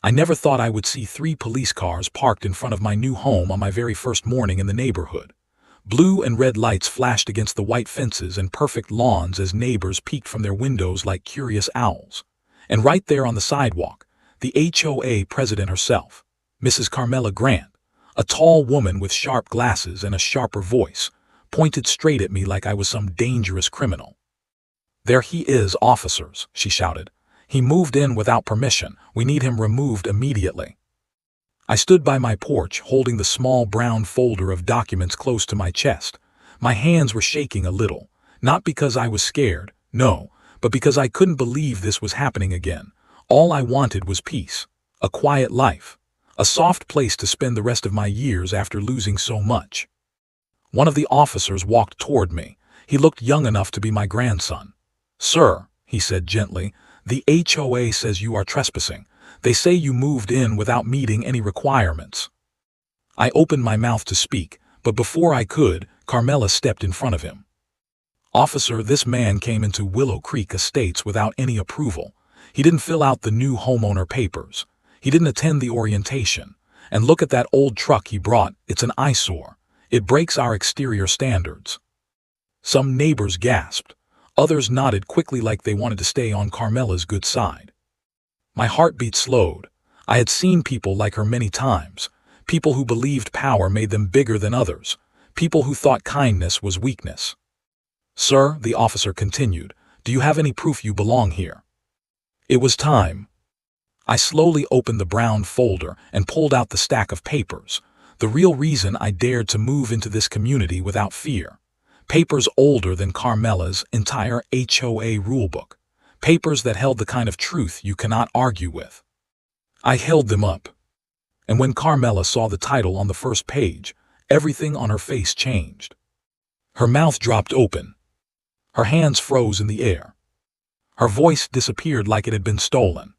I never thought I would see 3 police cars parked in front of my new home on my very first morning in the neighborhood. Blue and red lights flashed against the white fences and perfect lawns as neighbors peeked from their windows like curious owls. And right there on the sidewalk, the HOA president herself, Mrs. Carmela Grant, a tall woman with sharp glasses and a sharper voice, pointed straight at me like I was some dangerous criminal. "There he is, officers," she shouted. "He moved in without permission. We need him removed immediately." I stood by my porch holding the small brown folder of documents close to my chest. My hands were shaking a little, not because I was scared, no, but because I couldn't believe this was happening again. All I wanted was peace, a quiet life, a soft place to spend the rest of my years after losing so much. One of the officers walked toward me. He looked young enough to be my grandson. "Sir," he said gently, "the HOA says you are trespassing. They say you moved in without meeting any requirements." I opened my mouth to speak, but before I could, Carmela stepped in front of him. "Officer, this man came into Willow Creek Estates without any approval. He didn't fill out the new homeowner papers. He didn't attend the orientation. And look at that old truck he brought. It's an eyesore. It breaks our exterior standards." Some neighbors gasped. Others nodded quickly like they wanted to stay on Carmela's good side. My heartbeat slowed. I had seen people like her many times. People who believed power made them bigger than others. People who thought kindness was weakness. "Sir," the officer continued, "do you have any proof you belong here?" It was time. I slowly opened the brown folder and pulled out the stack of papers. The real reason I dared to move into this community without fear. Papers older than Carmela's entire HOA rulebook. Papers that held the kind of truth you cannot argue with. I held them up. And when Carmela saw the title on the first page, everything on her face changed. Her mouth dropped open. Her hands froze in the air. Her voice disappeared like it had been stolen.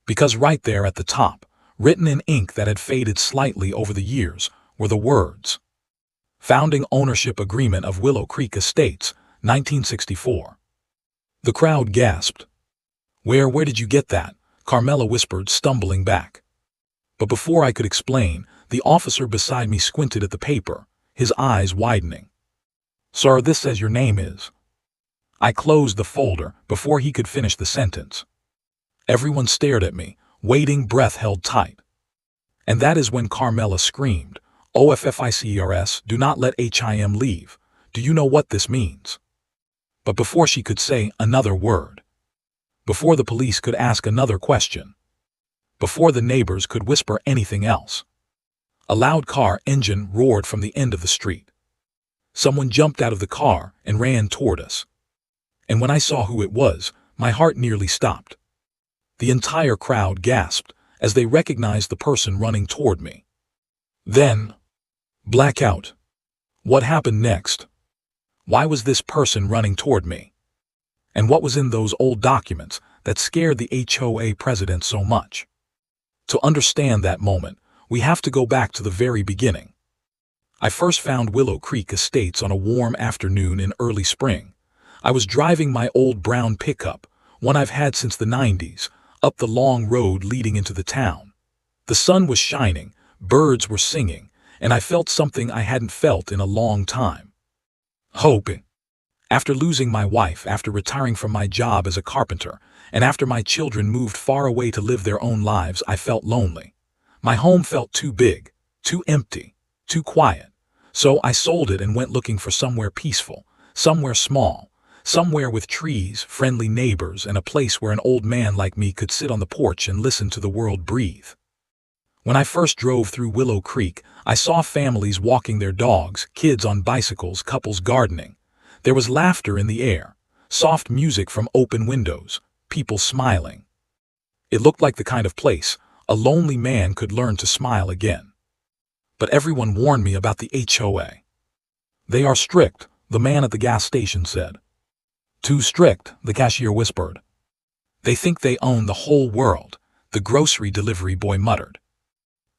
Because right there at the top, written in ink that had faded slightly over the years, were the words, "Founding Ownership Agreement of Willow Creek Estates, 1964. The crowd gasped. Where did you get that?" Carmela whispered, stumbling back. But before I could explain, the officer beside me squinted at the paper, his eyes widening. "Sir, this says your name is." I closed the folder before he could finish the sentence. Everyone stared at me, waiting, breath held tight. And that is when Carmela screamed, "OFFICERS, do not let HIM leave. Do you know what this means?" But before she could say another word, before the police could ask another question, before the neighbors could whisper anything else, a loud car engine roared from the end of the street. Someone jumped out of the car and ran toward us. And when I saw who it was, my heart nearly stopped. The entire crowd gasped as they recognized the person running toward me. Then, blackout. What happened next? Why was this person running toward me? And what was in those old documents that scared the HOA president so much? To understand that moment, we have to go back to the very beginning. I first found Willow Creek Estates on a warm afternoon in early spring. I was driving my old brown pickup, one I've had since the 90s, up the long road leading into the town. The sun was shining, birds were singing, and I felt something I hadn't felt in a long time. Hope. After losing my wife, after retiring from my job as a carpenter, and after my children moved far away to live their own lives, I felt lonely. My home felt too big, too empty, too quiet. So I sold it and went looking for somewhere peaceful, somewhere small, somewhere with trees, friendly neighbors, and a place where an old man like me could sit on the porch and listen to the world breathe. When I first drove through Willow Creek, I saw families walking their dogs, kids on bicycles, couples gardening. There was laughter in the air, soft music from open windows, people smiling. It looked like the kind of place a lonely man could learn to smile again. But everyone warned me about the HOA. "They are strict," the man at the gas station said. "Too strict," the cashier whispered. "They think they own the whole world," the grocery delivery boy muttered.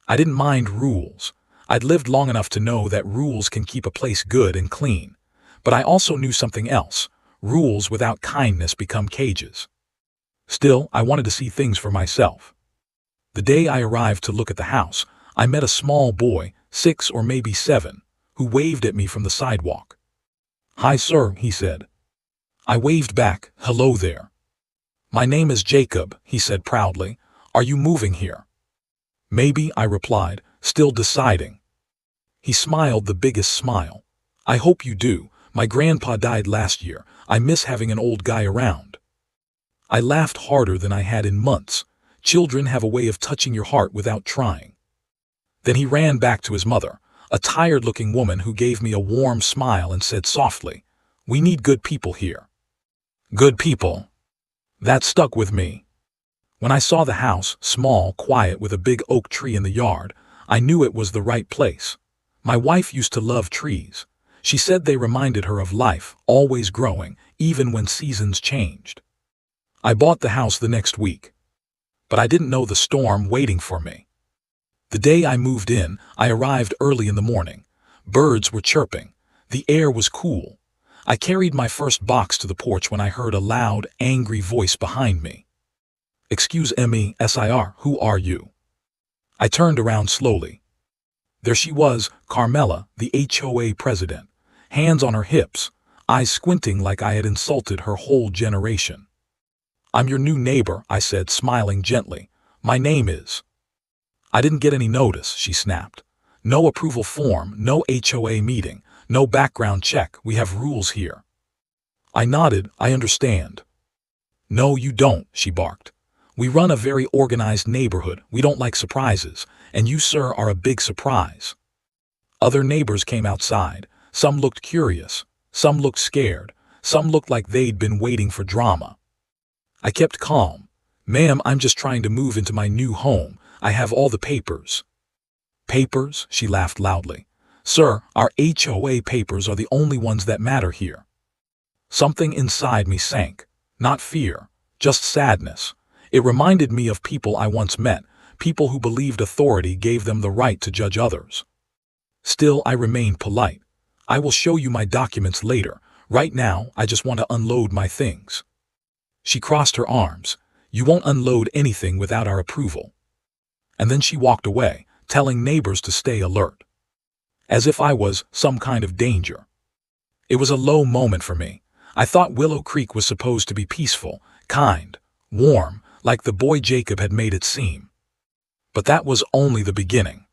I didn't mind rules. I'd lived long enough to know that rules can keep a place good and clean. But I also knew something else. Rules without kindness become cages. Still, I wanted to see things for myself. The day I arrived to look at the house, I met a small boy, 6 or maybe 7, who waved at me from the sidewalk. "Hi, sir," he said. I waved back, "Hello there." "My name is Jacob," he said proudly. "Are you moving here?" "Maybe," I replied, still deciding. He smiled the biggest smile. "I hope you do. My grandpa died last year. I miss having an old guy around." I laughed harder than I had in months. Children have a way of touching your heart without trying. Then he ran back to his mother, a tired-looking woman who gave me a warm smile and said softly, "We need good people here." Good people. That stuck with me. When I saw the house, small, quiet, with a big oak tree in the yard, I knew it was the right place. My wife used to love trees. She said they reminded her of life, always growing, even when seasons changed. I bought the house the next week. But I didn't know the storm waiting for me. The day I moved in, I arrived early in the morning. Birds were chirping. The air was cool. I carried my first box to the porch when I heard a loud, angry voice behind me. "Excuse me, sir, who are you?" I turned around slowly. There she was, Carmela, the HOA president, hands on her hips, eyes squinting like I had insulted her whole generation. "I'm your new neighbor," I said, smiling gently. "My name is—" "I didn't get any notice," she snapped. "No approval form, no HOA meeting, no background check. We have rules here." I nodded. "I understand." "No, you don't," she barked. "We run a very organized neighborhood. We don't like surprises, and you, sir, are a big surprise." Other neighbors came outside. Some looked curious. Some looked scared. Some looked like they'd been waiting for drama. I kept calm. "Ma'am, I'm just trying to move into my new home. I have all the papers." "Papers?" She laughed loudly. "Sir, our HOA papers are the only ones that matter here." Something inside me sank. Not fear, just sadness. It reminded me of people I once met, people who believed authority gave them the right to judge others. Still, I remained polite. "I will show you my documents later. Right now, I just want to unload my things." She crossed her arms. "You won't unload anything without our approval." And then she walked away, telling neighbors to stay alert. As if I was some kind of danger. It was a low moment for me. I thought Willow Creek was supposed to be peaceful, kind, warm, like the boy Jacob had made it seem. But that was only the beginning.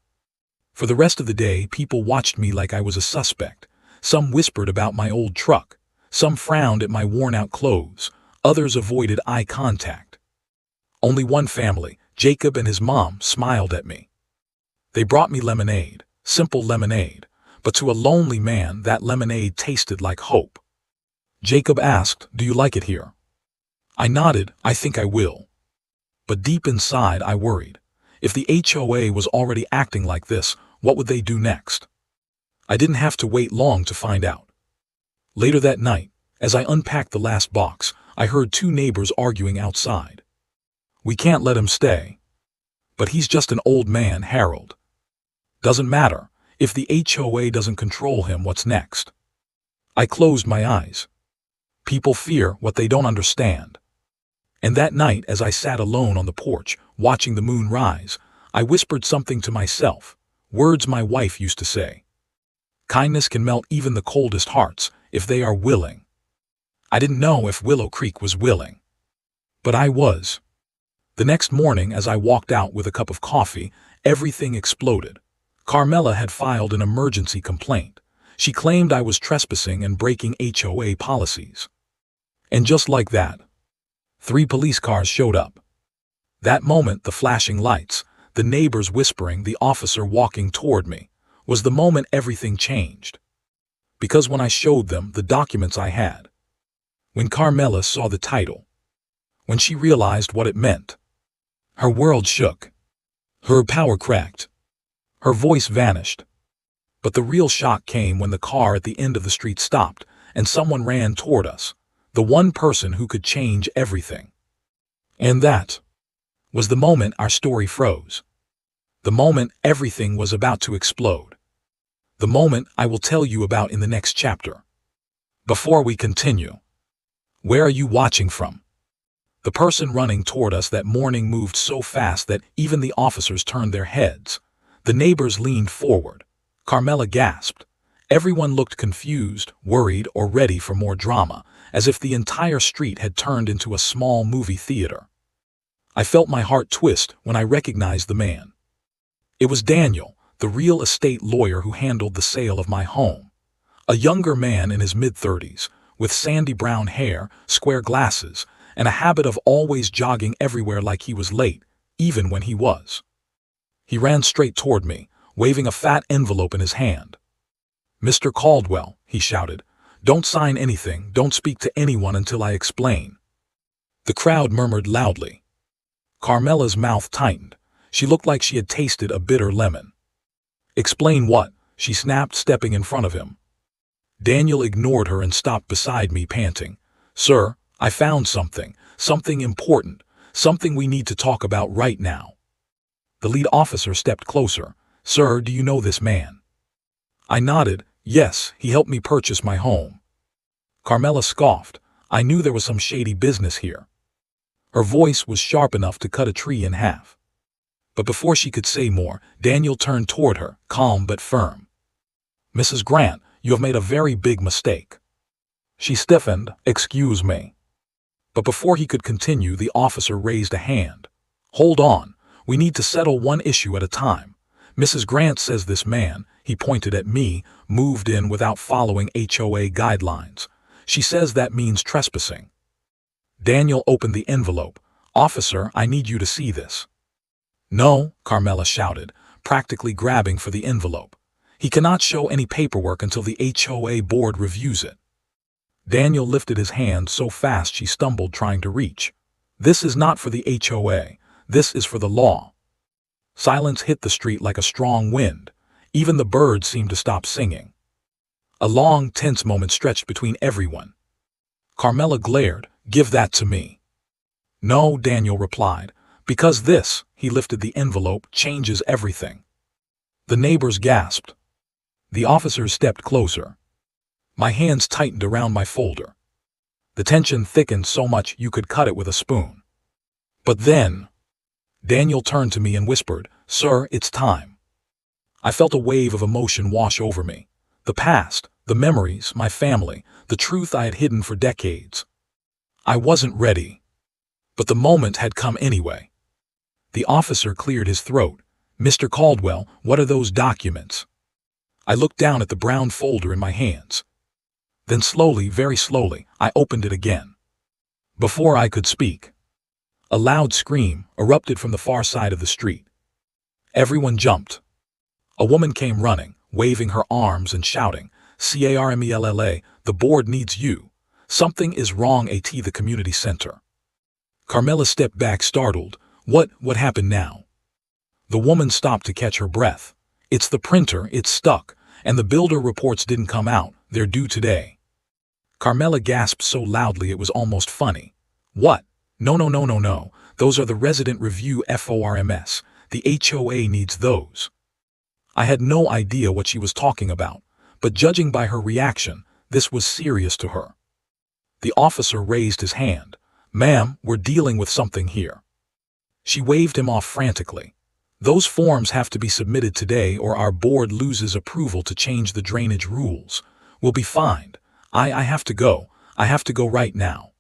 For the rest of the day, people watched me like I was a suspect. Some whispered about my old truck. Some frowned at my worn-out clothes. Others avoided eye contact. Only one family, Jacob and his mom, smiled at me. They brought me lemonade, simple lemonade, but to a lonely man that lemonade tasted like hope. Jacob asked, "Do you like it here?" I nodded. "I think I will." But deep inside I worried. If the HOA was already acting like this, what would they do next? I didn't have to wait long to find out. Later that night, as I unpacked the last box, I heard two neighbors arguing outside. "We can't let him stay." "But he's just an old man, Harold." "Doesn't matter. If the HOA doesn't control him, what's next?" I closed my eyes. People fear what they don't understand. And that night, as I sat alone on the porch, watching the moon rise, I whispered something to myself, words my wife used to say. Kindness can melt even the coldest hearts, if they are willing. I didn't know if Willow Creek was willing. But I was. The next morning, as I walked out with a cup of coffee, everything exploded. Carmela had filed an emergency complaint. She claimed I was trespassing and breaking HOA policies. And just like that, 3 police cars showed up. That moment, the flashing lights, the neighbors whispering, the officer walking toward me, was the moment everything changed. Because when I showed them the documents I had, when Carmela saw the title, when she realized what it meant, her world shook. Her power cracked. Her voice vanished. But the real shock came when the car at the end of the street stopped and someone ran toward us, the one person who could change everything. And that was the moment our story froze. The moment everything was about to explode. The moment I will tell you about in the next chapter. Before we continue, where are you watching from? The person running toward us that morning moved so fast that even the officers turned their heads. The neighbors leaned forward. Carmela gasped. Everyone looked confused, worried, or ready for more drama, as if the entire street had turned into a small movie theater. I felt my heart twist when I recognized the man. It was Daniel, the real estate lawyer who handled the sale of my home. A younger man in his mid-30s, with sandy brown hair, square glasses, and a habit of always jogging everywhere like he was late, even when he was. He ran straight toward me, waving a fat envelope in his hand. "Mr. Caldwell," he shouted, "don't sign anything, don't speak to anyone until I explain." The crowd murmured loudly. Carmela's mouth tightened. She looked like she had tasted a bitter lemon. "Explain what?" she snapped, stepping in front of him. Daniel ignored her and stopped beside me, panting. "Sir, I found something important, something we need to talk about right now." The lead officer stepped closer. "Sir, do you know this man?" I nodded. "Yes, he helped me purchase my home." Carmela scoffed. I knew there was some shady business here. Her voice was sharp enough to cut a tree in half. But before she could say more, Daniel turned toward her, calm but firm. "Mrs. Grant, you have made a very big mistake." She stiffened. "Excuse me." But before he could continue, the officer raised a hand. "Hold on. We need to settle one issue at a time. Mrs. Grant says this man," he pointed at me, "moved in without following HOA guidelines. She says that means trespassing." Daniel opened the envelope. "Officer, I need you to see this." "No," Carmela shouted, practically grabbing for the envelope. "He cannot show any paperwork until the HOA board reviews it." Daniel lifted his hand so fast she stumbled trying to reach. "This is not for the HOA. This is for the law." Silence hit the street like a strong wind. Even the birds seemed to stop singing. A long, tense moment stretched between everyone. Carmela glared. "Give that to me." "No," Daniel replied, "because this," he lifted the envelope, "changes everything." The neighbors gasped. The officers stepped closer. My hands tightened around my folder. The tension thickened so much you could cut it with a spoon. But then, Daniel turned to me and whispered, "Sir, it's time." I felt a wave of emotion wash over me. The past, the memories, my family, the truth I had hidden for decades. I wasn't ready. But the moment had come anyway. The officer cleared his throat. "Mr. Caldwell, what are those documents?" I looked down at the brown folder in my hands. Then slowly, very slowly, I opened it again. Before I could speak, a loud scream erupted from the far side of the street. Everyone jumped. A woman came running, waving her arms and shouting, "Carmella, the board needs you. Something is wrong at the community center." Carmela stepped back, startled. What happened now?" The woman stopped to catch her breath. "It's the printer, it's stuck, and the builder reports didn't come out. They're due today." Carmela gasped so loudly it was almost funny. "What? No. Those are the resident review forms. The HOA needs those." I had no idea what she was talking about, but judging by her reaction, this was serious to her. The officer raised his hand. "Ma'am, we're dealing with something here." She waved him off frantically. "Those forms have to be submitted today or our board loses approval to change the drainage rules. We'll be fined. I have to go. I have to go right now."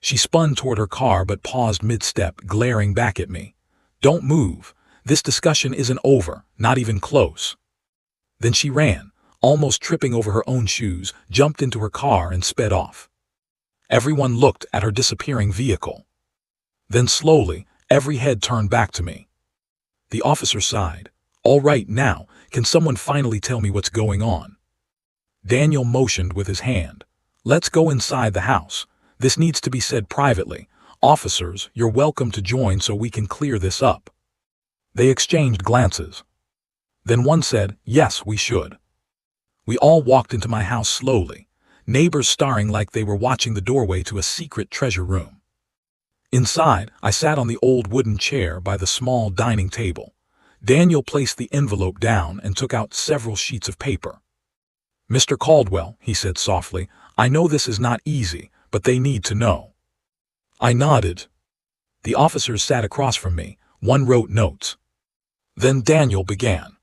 She spun toward her car but paused mid-step, glaring back at me. "Don't move. This discussion isn't over, not even close." Then she ran, almost tripping over her own shoes, jumped into her car and sped off. Everyone looked at her disappearing vehicle. Then slowly, every head turned back to me. The officer sighed. "All right, now, can someone finally tell me what's going on?" Daniel motioned with his hand. "Let's go inside the house. This needs to be said privately. Officers, you're welcome to join so we can clear this up." They exchanged glances. Then one said, "Yes, we should." We all walked into my house slowly, neighbors staring like they were watching the doorway to a secret treasure room. Inside, I sat on the old wooden chair by the small dining table. Daniel placed the envelope down and took out several sheets of paper. "Mr. Caldwell," he said softly, "I know this is not easy, but they need to know." I nodded. The officers sat across from me. One wrote notes. Then Daniel began.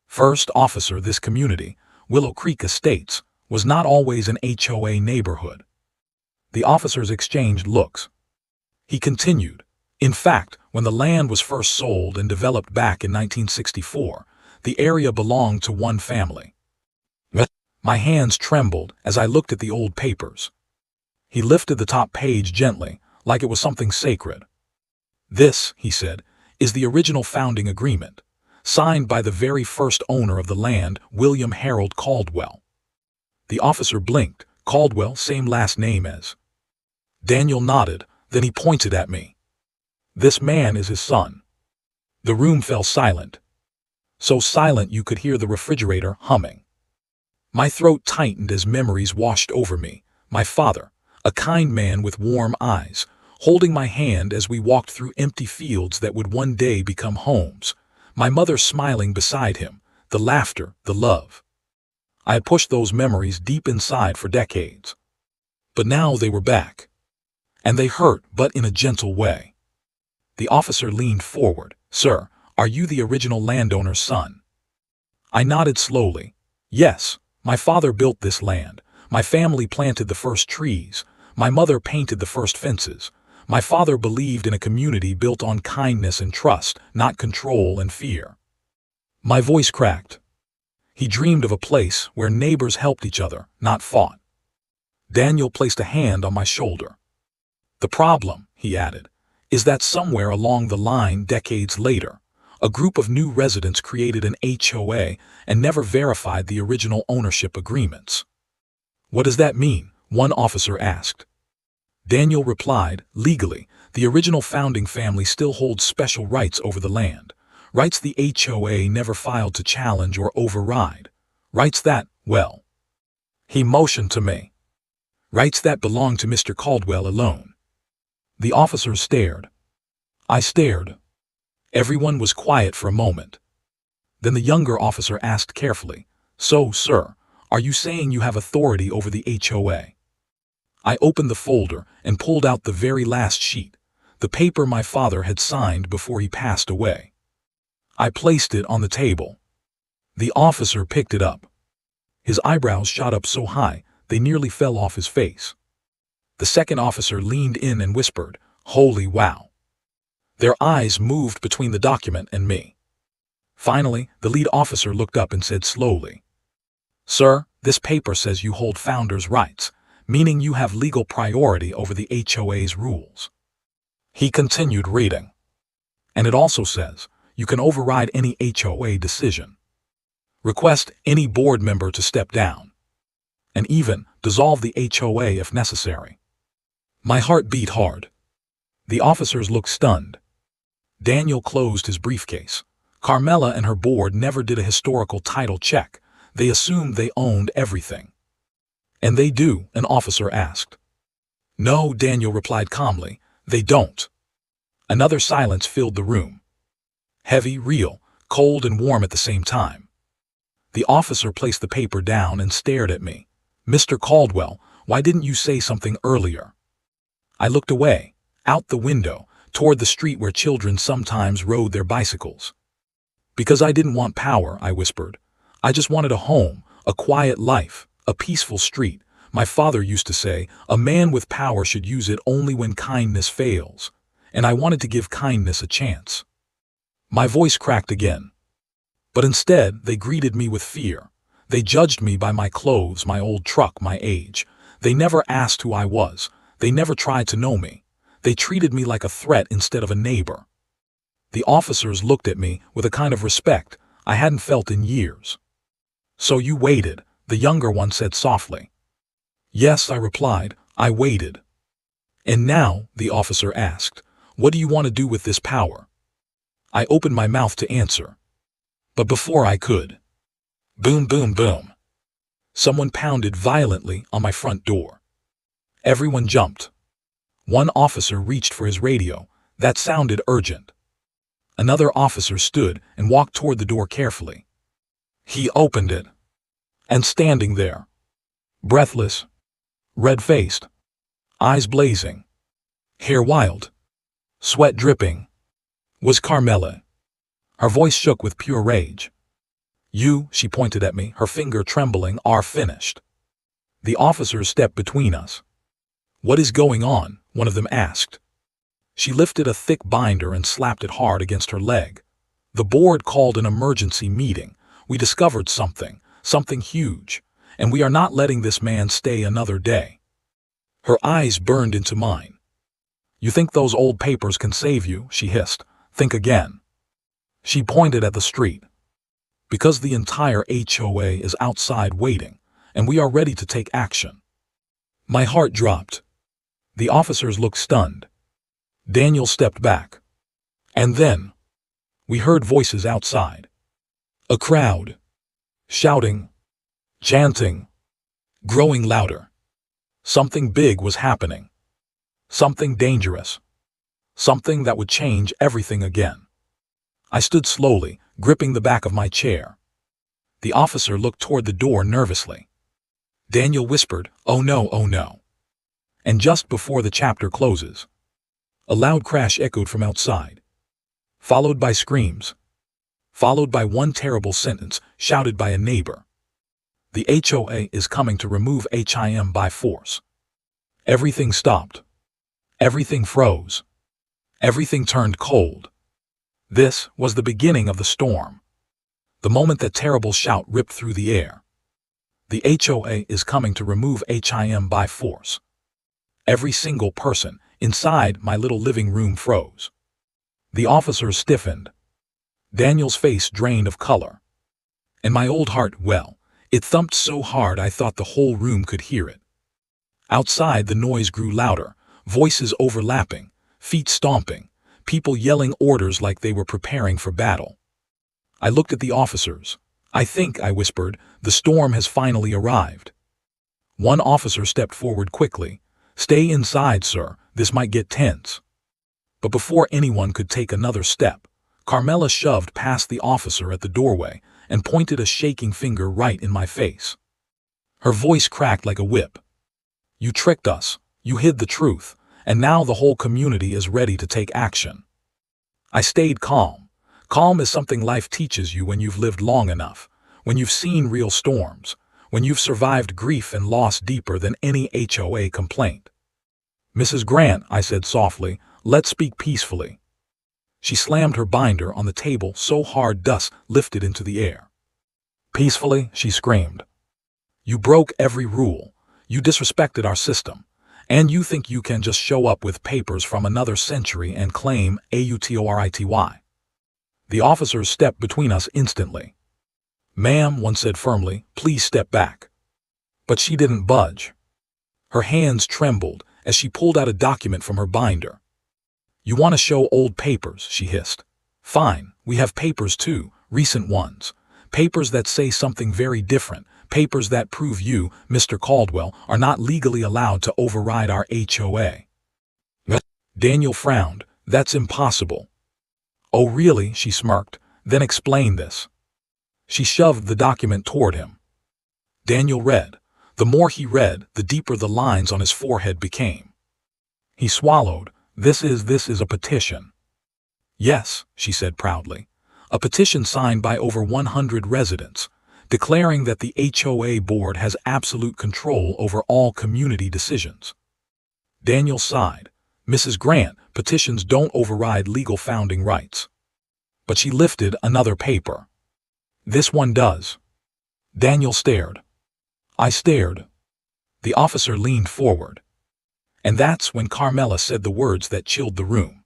First officer, this community, Willow Creek Estates, was not always an HOA neighborhood. The officers exchanged looks. He continued. In fact, when the land was first sold and developed back in 1964, the area belonged to one family. My hands trembled as I looked at the old papers. He lifted the top page gently, like it was something sacred. This, he said, is the original founding agreement, signed by the very first owner of the land, William Harold Caldwell. The officer blinked. Caldwell, same last name as. Daniel nodded, then he pointed at me. This man is his son. The room fell silent. So silent you could hear the refrigerator humming. My throat tightened as memories washed over me. My father, a kind man with warm eyes, holding my hand as we walked through empty fields that would one day become homes. My mother smiling beside him, the laughter, the love. I had pushed those memories deep inside for decades. But now they were back. And they hurt, but in a gentle way. The officer leaned forward. Sir, are you the original landowner's son? I nodded slowly. Yes, my father built this land. My family planted the first trees. My mother painted the first fences. My father believed in a community built on kindness and trust, not control and fear. My voice cracked. He dreamed of a place where neighbors helped each other, not fought. Daniel placed a hand on my shoulder. The problem, he added, is that somewhere along the line decades later, a group of new residents created an HOA and never verified the original ownership agreements. What does that mean? One officer asked. Daniel replied, legally, the original founding family still holds special rights over the land. Rights the HOA never filed to challenge or override. Rights that, well. He motioned to me. Rights that belong to Mr. Caldwell alone. The officers stared. I stared. Everyone was quiet for a moment. Then the younger officer asked carefully, So, sir, are you saying you have authority over the HOA? I opened the folder and pulled out the very last sheet, the paper my father had signed before he passed away. I placed it on the table. The officer picked it up. His eyebrows shot up so high they nearly fell off his face. The second officer leaned in and whispered, Holy wow! Their eyes moved between the document and me. Finally, the lead officer looked up and said slowly, Sir, this paper says you hold founders' rights, meaning you have legal priority over the HOA's rules. He continued reading. And it also says, you can override any HOA decision, request any board member to step down, and even dissolve the HOA if necessary. My heart beat hard. The officers looked stunned. Daniel closed his briefcase. Carmela and her board never did a historical title check. They assumed they owned everything. And they do, an officer asked. No, Daniel replied calmly, they don't. Another silence filled the room. Heavy, real, cold and warm at the same time. The officer placed the paper down and stared at me. Mr. Caldwell, why didn't you say something earlier? I looked away, out the window, toward the street where children sometimes rode their bicycles. Because I didn't want power, I whispered. I just wanted a home, a quiet life, a peaceful street. My father used to say, a man with power should use it only when kindness fails. And I wanted to give kindness a chance. My voice cracked again. But instead, they greeted me with fear. They judged me by my clothes, my old truck, my age. They never asked who I was. They never tried to know me. They treated me like a threat instead of a neighbor. The officers looked at me with a kind of respect I hadn't felt in years. So you waited, the younger one said softly. Yes, I replied, I waited. And now, the officer asked, what do you want to do with this power? I opened my mouth to answer. But before I could, boom, boom, boom. Someone pounded violently on my front door. Everyone jumped. One officer reached for his radio. That sounded urgent. Another officer stood and walked toward the door carefully. He opened it. And standing there, breathless, red-faced, eyes blazing, hair wild, sweat dripping, was Carmela. Her voice shook with pure rage. You, she pointed at me, her finger trembling, are finished. The officers stepped between us. What is going on? One of them asked. She lifted a thick binder and slapped it hard against her leg. The board called an emergency meeting. We discovered something huge, and we are not letting this man stay another day. Her eyes burned into mine. You think those old papers can save you? She hissed. Think again. She pointed at the street. Because the entire HOA is outside waiting, and we are ready to take action. My heart dropped. The officers looked stunned. Daniel stepped back. And then, we heard voices outside. A crowd. Shouting. Chanting. Growing louder. Something big was happening. Something dangerous. Something that would change everything again. I stood slowly, gripping the back of my chair. The officer looked toward the door nervously. Daniel whispered, "Oh no, oh no." And just before the chapter closes, a loud crash echoed from outside, followed by screams, followed by one terrible sentence shouted by a neighbor. The HOA is coming to remove him by force. Everything stopped. Everything froze. Everything turned cold. This was the beginning of the storm. The moment that terrible shout ripped through the air. The HOA is coming to remove him by force. Every single person inside my little living room froze. The officers stiffened. Daniel's face drained of color. And my old heart, well, it thumped so hard I thought the whole room could hear it. Outside the noise grew louder, voices overlapping, feet stomping, people yelling orders like they were preparing for battle. I looked at the officers. I think, I whispered, the storm has finally arrived. One officer stepped forward quickly. Stay inside, sir, this might get tense. But before anyone could take another step, Carmela shoved past the officer at the doorway and pointed a shaking finger right in my face. Her voice cracked like a whip. You tricked us, you hid the truth, and now the whole community is ready to take action. I stayed calm. Calm is something life teaches you when you've lived long enough, when you've seen real storms, when you've survived grief and loss deeper than any HOA complaint. Mrs. Grant, I said softly, let's speak peacefully. She slammed her binder on the table so hard dust lifted into the air. Peacefully, she screamed. You broke every rule. You disrespected our system. And you think you can just show up with papers from another century and claim authority. The officers stepped between us instantly. Ma'am, one said firmly, please step back. But she didn't budge. Her hands trembled as she pulled out a document from her binder. You want to show old papers, she hissed. Fine, we have papers too, recent ones. Papers that say something very different. Papers that prove you, Mr. Caldwell, are not legally allowed to override our HOA. Daniel frowned. That's impossible. Oh really, she smirked. Then explain this. She shoved the document toward him. Daniel read. The more he read, the deeper the lines on his forehead became. He swallowed. This is a petition. Yes, she said proudly. A petition signed by over 100 residents, declaring that the HOA board has absolute control over all community decisions. Daniel sighed. Mrs. Grant, petitions don't override legal founding rights. But she lifted another paper. This one does. Daniel stared. I stared. The officer leaned forward. And that's when Carmela said the words that chilled the room.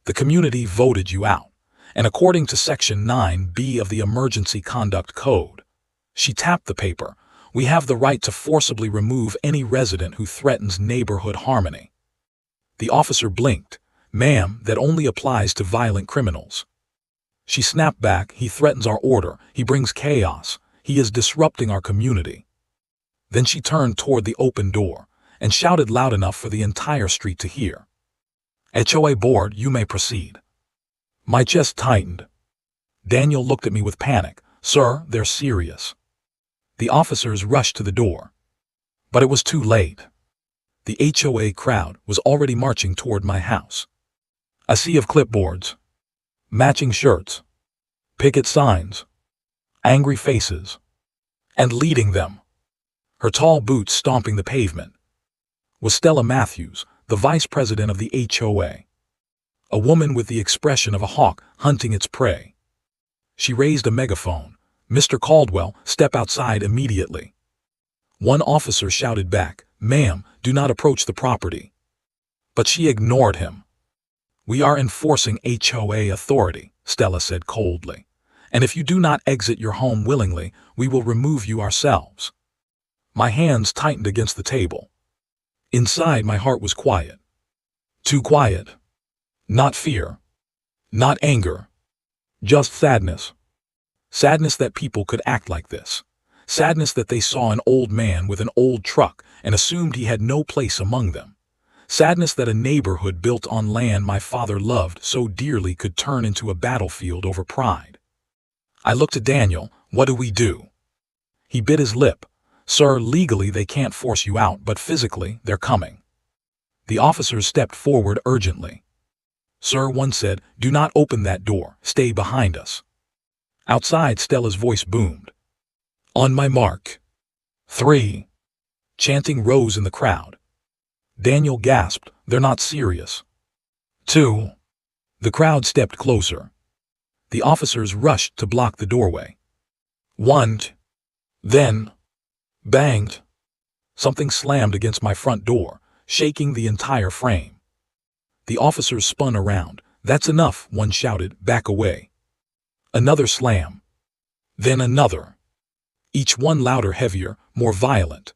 The community voted you out. And according to Section 9B of the Emergency Conduct Code, she tapped the paper, we have the right to forcibly remove any resident who threatens neighborhood harmony. The officer blinked. Ma'am, that only applies to violent criminals. She snapped back. He threatens our order. He brings chaos. He is disrupting our community. Then she turned toward the open door and shouted loud enough for the entire street to hear. HOA board, you may proceed. My chest tightened. Daniel looked at me with panic. Sir, they're serious. The officers rushed to the door. But it was too late. The HOA crowd was already marching toward my house. A sea of clipboards, matching shirts, picket signs, angry faces, and leading them, her tall boots stomping the pavement, was Stella Matthews, the vice president of the HOA. A woman with the expression of a hawk hunting its prey. She raised a megaphone. "Mr. Caldwell, step outside immediately." One officer shouted back, "Ma'am, do not approach the property." But she ignored him. "We are enforcing HOA authority," Stella said coldly. "And if you do not exit your home willingly, we will remove you ourselves." My hands tightened against the table. Inside, my heart was quiet. Too quiet. Not fear. Not anger. Just sadness. Sadness that people could act like this. Sadness that they saw an old man with an old truck and assumed he had no place among them. Sadness that a neighborhood built on land my father loved so dearly could turn into a battlefield over pride. I looked at Daniel. "What do we do?" He bit his lip. "Sir, legally they can't force you out, but physically they're coming." The officers stepped forward urgently. "Sir," one said, "do not open that door. Stay behind us." Outside, Stella's voice boomed. "On my mark. 3. Chanting rose in the crowd. Daniel gasped, "They're not serious." 2. The crowd stepped closer. The officers rushed to block the doorway. 1. Then, banged. Something slammed against my front door, shaking the entire frame. The officers spun around. "That's enough," one shouted, "back away." Another slam. Then another. Each one louder, heavier, more violent.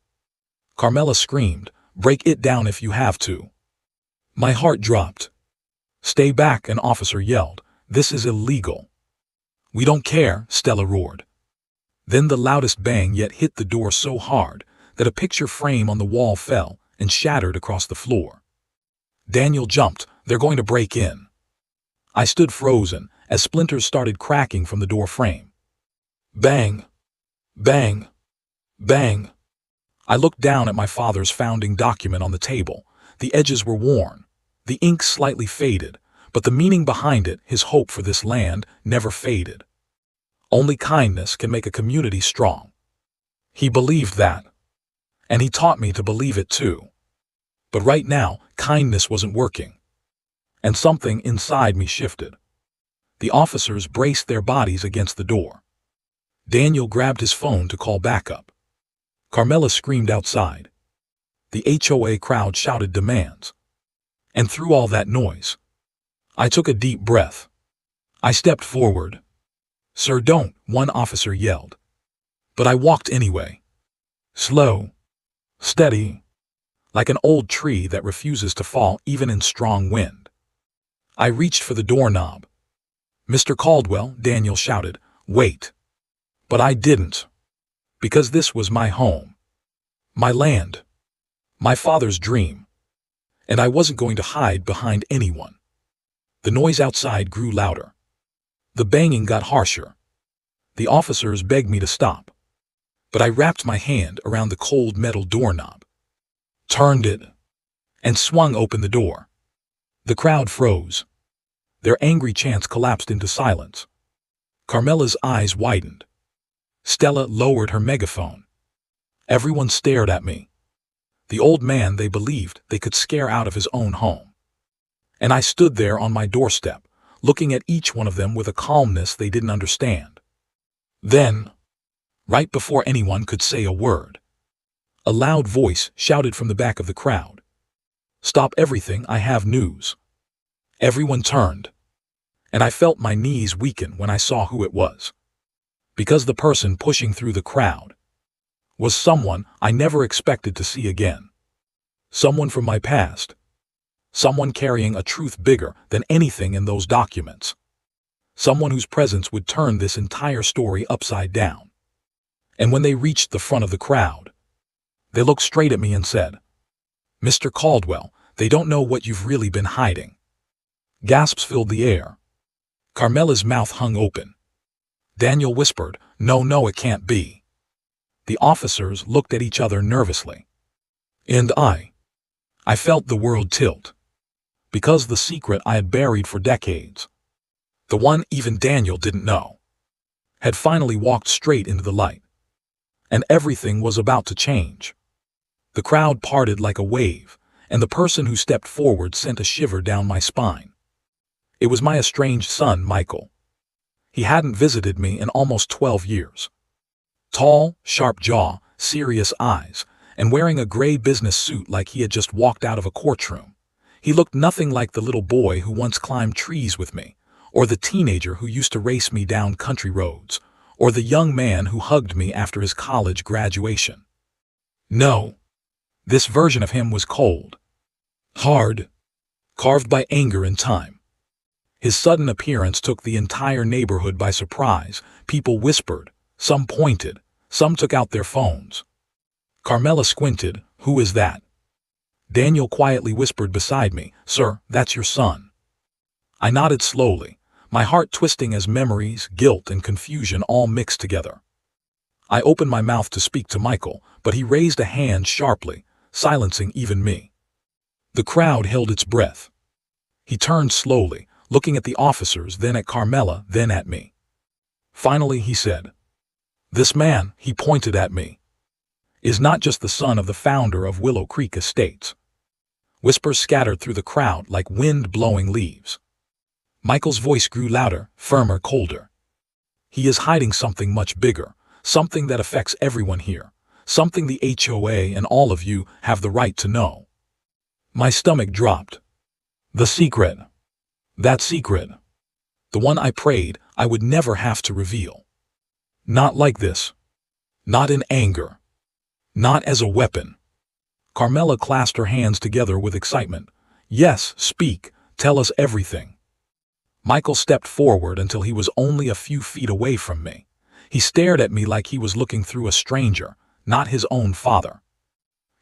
Carmela screamed, "Break it down if you have to." My heart dropped. "Stay back," an officer yelled. "This is illegal." "We don't care," Stella roared. Then the loudest bang yet hit the door so hard that a picture frame on the wall fell and shattered across the floor. Daniel jumped. "They're going to break in." I stood frozen as splinters started cracking from the door frame. Bang! Bang! Bang! I looked down at my father's founding document on the table. The edges were worn, the ink slightly faded, but the meaning behind it, his hope for this land, never faded. Only kindness can make a community strong. He believed that. And he taught me to believe it too. But right now, kindness wasn't working. And something inside me shifted. The officers braced their bodies against the door. Daniel grabbed his phone to call backup. Carmela screamed outside. The HOA crowd shouted demands. And through all that noise, I took a deep breath. I stepped forward. "Sir, don't," one officer yelled. But I walked anyway. Slow. Steady. Like an old tree that refuses to fall even in strong wind. I reached for the doorknob. "Mr. Caldwell," Daniel shouted, "wait." But I didn't. Because this was my home. My land. My father's dream. And I wasn't going to hide behind anyone. The noise outside grew louder. The banging got harsher. The officers begged me to stop. But I wrapped my hand around the cold metal doorknob, turned it, and swung open the door. The crowd froze. Their angry chants collapsed into silence. Carmela's eyes widened. Stella lowered her megaphone. Everyone stared at me. The old man they believed they could scare out of his own home. And I stood there on my doorstep, looking at each one of them with a calmness they didn't understand. Then, right before anyone could say a word, a loud voice shouted from the back of the crowd, "Stop everything, I have news." Everyone turned, and I felt my knees weaken when I saw who it was. Because the person pushing through the crowd was someone I never expected to see again. Someone from my past. Someone carrying a truth bigger than anything in those documents. Someone whose presence would turn this entire story upside down. And when they reached the front of the crowd, they looked straight at me and said, "Mr. Caldwell, they don't know what you've really been hiding." Gasps filled the air. Carmela's mouth hung open. Daniel whispered, "No, no, it can't be." The officers looked at each other nervously. And I I felt the world tilt. Because the secret I had buried for decades, the one even Daniel didn't know, had finally walked straight into the light. And everything was about to change. The crowd parted like a wave, and the person who stepped forward sent a shiver down my spine. It was my estranged son, Michael. He hadn't visited me in almost 12 years. Tall, sharp jaw, serious eyes, and wearing a gray business suit like he had just walked out of a courtroom. He looked nothing like the little boy who once climbed trees with me, or the teenager who used to race me down country roads, or the young man who hugged me after his college graduation. No. This version of him was cold, hard, carved by anger and time. His sudden appearance took the entire neighborhood by surprise. People whispered, some pointed, some took out their phones. Carmela squinted. Who is that? Daniel quietly whispered beside me, Sir, that's your son. I nodded slowly, my heart twisting as memories, guilt, and confusion all mixed together. I opened my mouth to speak to Michael, but he raised a hand sharply, silencing even me. The crowd held its breath. He turned slowly, looking at the officers, then at Carmela, then at me. Finally he said, This man, he pointed at me, is not just the son of the founder of Willow Creek Estates. Whispers scattered through the crowd like wind blowing leaves. Michael's voice grew louder, firmer, colder. He is hiding something much bigger, something that affects everyone here, something the HOA and all of you have the right to know. My stomach dropped. The secret. That secret. The one I prayed I would never have to reveal. Not like this. Not in anger. Not as a weapon. Carmela clasped her hands together with excitement. Yes, speak, tell us everything. Michael stepped forward until he was only a few feet away from me. He stared at me like he was looking through a stranger, not his own father.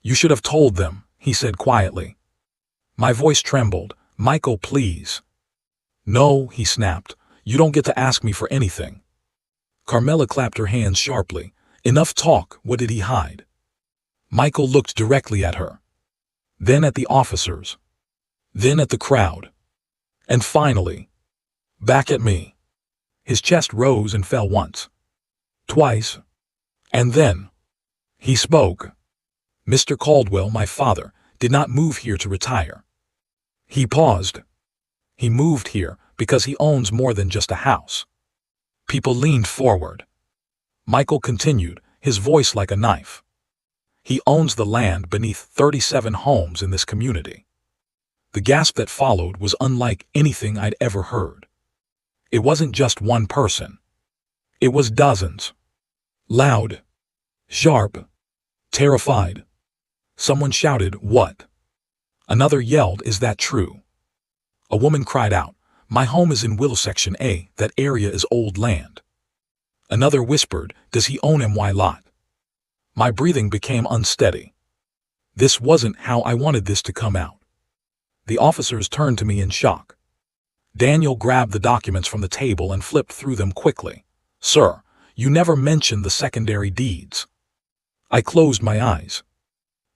You should have told them, he said quietly. My voice trembled. Michael, please. No, he snapped. You don't get to ask me for anything. Carmela clapped her hands sharply. Enough talk, what did he hide? Michael looked directly at her. Then at the officers. Then at the crowd. And finally, back at me. His chest rose and fell once. Twice. And then, he spoke. Mr. Caldwell, my father, did not move here to retire. He paused. He moved here because he owns more than just a house. People leaned forward. Michael continued, his voice like a knife. He owns the land beneath 37 homes in this community. The gasp that followed was unlike anything I'd ever heard. It wasn't just one person. It was dozens. Loud. Sharp. Terrified. Someone shouted, What? Another yelled, Is that true? A woman cried out, My home is in Willow Section A, that area is old land. Another whispered, Does he own MY lot? My breathing became unsteady. This wasn't how I wanted this to come out. The officers turned to me in shock. Daniel grabbed the documents from the table and flipped through them quickly. Sir, you never mentioned the secondary deeds. I closed my eyes.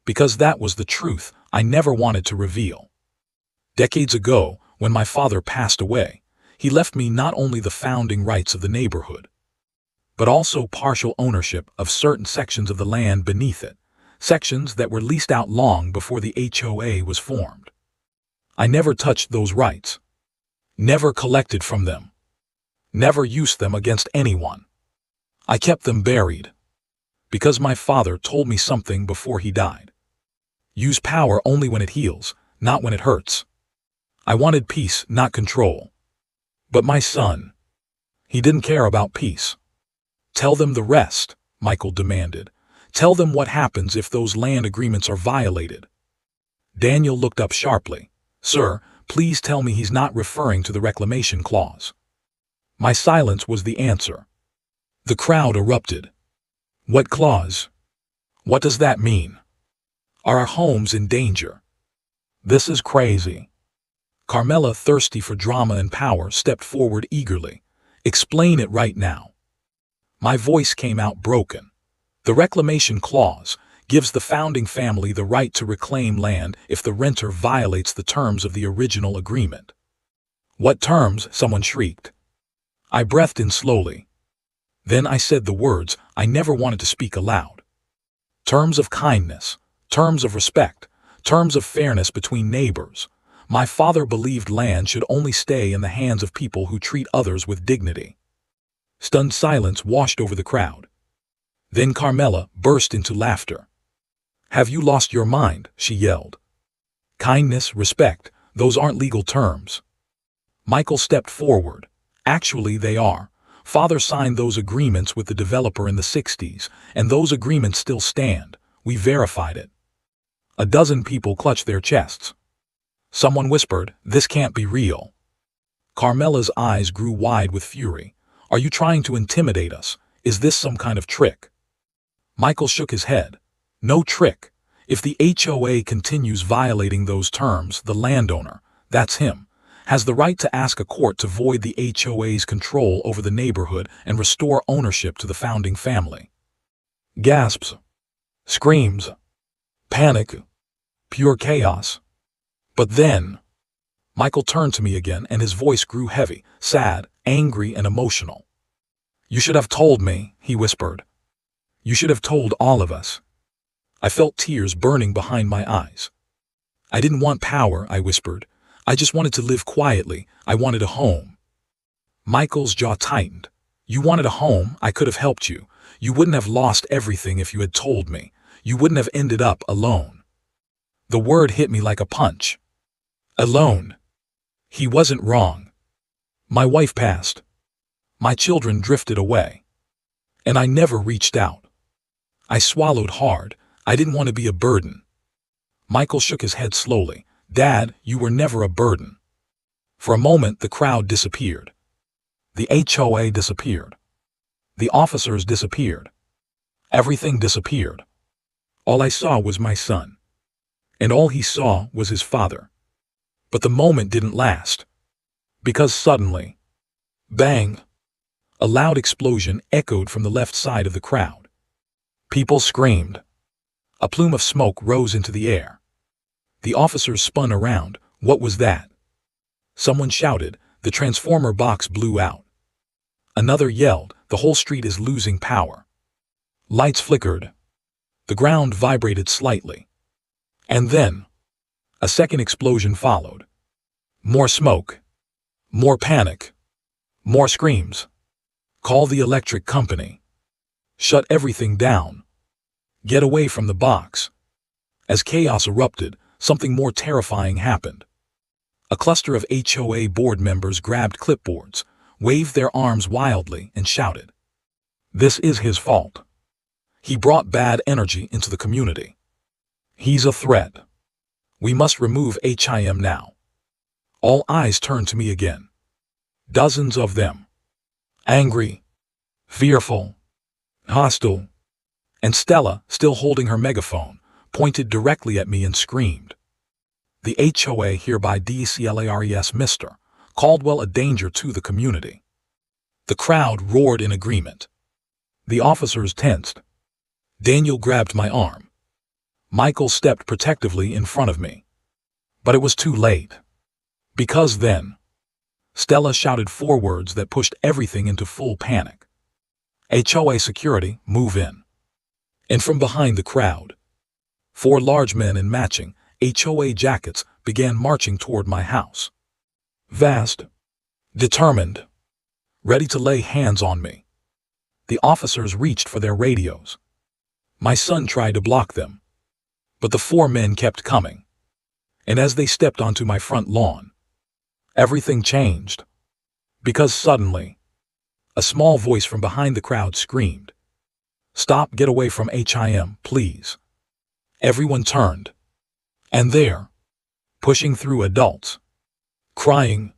Because that was the truth I never wanted to reveal. Decades ago, when my father passed away, he left me not only the founding rights of the neighborhood, but also partial ownership of certain sections of the land beneath it, sections that were leased out long before the HOA was formed. I never touched those rights. Never collected from them. Never used them against anyone. I kept them buried. Because my father told me something before he died. Use power only when it heals, not when it hurts. I wanted peace, not control. But my son, he didn't care about peace. Tell them the rest, Michael demanded. Tell them what happens if those land agreements are violated. Daniel looked up sharply. Sir, please tell me he's not referring to the reclamation clause. My silence was the answer. The crowd erupted. What clause? What does that mean? Are our homes in danger? This is crazy. Carmela, thirsty for drama and power, stepped forward eagerly. Explain it right now. My voice came out broken. The reclamation clause gives the founding family the right to reclaim land if the renter violates the terms of the original agreement. What terms? Someone shrieked. I breathed in slowly. Then I said the words I never wanted to speak aloud. Terms of kindness, terms of respect, terms of fairness between neighbors. My father believed land should only stay in the hands of people who treat others with dignity. Stunned silence washed over the crowd. Then Carmela burst into laughter. Have you lost your mind? She yelled. Kindness, respect, those aren't legal terms. Michael stepped forward. Actually, they are. Father signed those agreements with the developer in the 60s, and those agreements still stand. We verified it. A dozen people clutched their chests. Someone whispered, "This can't be real." Carmela's eyes grew wide with fury. Are you trying to intimidate us? Is this some kind of trick? Michael shook his head. No trick. If the HOA continues violating those terms, the landowner, that's him, has the right to ask a court to void the HOA's control over the neighborhood and restore ownership to the founding family. Gasps. Screams. Panic. Pure chaos. But then, Michael turned to me again and his voice grew heavy, sad, angry, and emotional. You should have told me, he whispered. You should have told all of us. I felt tears burning behind my eyes. I didn't want power, I whispered. I just wanted to live quietly. I wanted a home. Michael's jaw tightened. You wanted a home, I could have helped you. You wouldn't have lost everything if you had told me. You wouldn't have ended up alone. The word hit me like a punch. Alone. He wasn't wrong. My wife passed. My children drifted away. And I never reached out. I swallowed hard. I didn't want to be a burden. Michael shook his head slowly. Dad, you were never a burden. For a moment, the crowd disappeared. The HOA disappeared. The officers disappeared. Everything disappeared. All I saw was my son. And all he saw was his father. But the moment didn't last. Because suddenly, bang, a loud explosion echoed from the left side of the crowd. People screamed. A plume of smoke rose into the air. The officers spun around. What was that? Someone shouted. The transformer box blew out. Another yelled. The whole street is losing power. Lights flickered. The ground vibrated slightly. And then, a second explosion followed. More smoke. More panic. More screams. Call the electric company. Shut everything down. Get away from the box. As chaos erupted, something more terrifying happened. A cluster of HOA board members grabbed clipboards, waved their arms wildly, and shouted. This is his fault. He brought bad energy into the community. He's a threat. We must remove him now. All eyes turned to me again. Dozens of them. Angry, fearful, hostile. And Stella, still holding her megaphone, pointed directly at me and screamed. The HOA hereby declares Mr. Caldwell a danger to the community. The crowd roared in agreement. The officers tensed. Daniel grabbed my arm. Michael stepped protectively in front of me. But it was too late. Because then, Stella shouted 4 words that pushed everything into full panic. HOA security, move in. And from behind the crowd, 4 large men in matching HOA jackets began marching toward my house. Vast, determined, ready to lay hands on me. The officers reached for their radios. My son tried to block them. But the 4 men kept coming. And as they stepped onto my front lawn, everything changed. Because suddenly, a small voice from behind the crowd screamed, Stop, get away from him, please. Everyone turned. And there, pushing through adults, crying,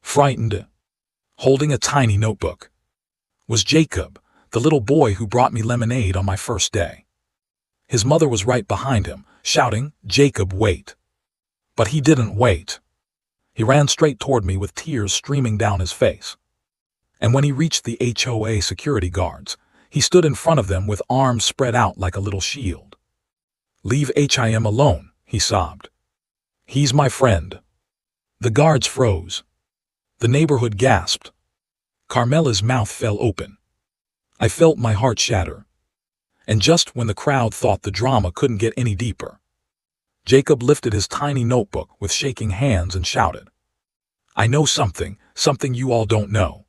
frightened, holding a tiny notebook, was Jacob, the little boy who brought me lemonade on my first day. His mother was right behind him, shouting, Jacob, wait. But he didn't wait. He ran straight toward me with tears streaming down his face. And when he reached the HOA security guards, he stood in front of them with arms spread out like a little shield. "Leave him alone," he sobbed. "He's my friend." The guards froze. The neighborhood gasped. Carmela's mouth fell open. I felt my heart shatter. And just when the crowd thought the drama couldn't get any deeper, Jacob lifted his tiny notebook with shaking hands and shouted, "I know something you all don't know."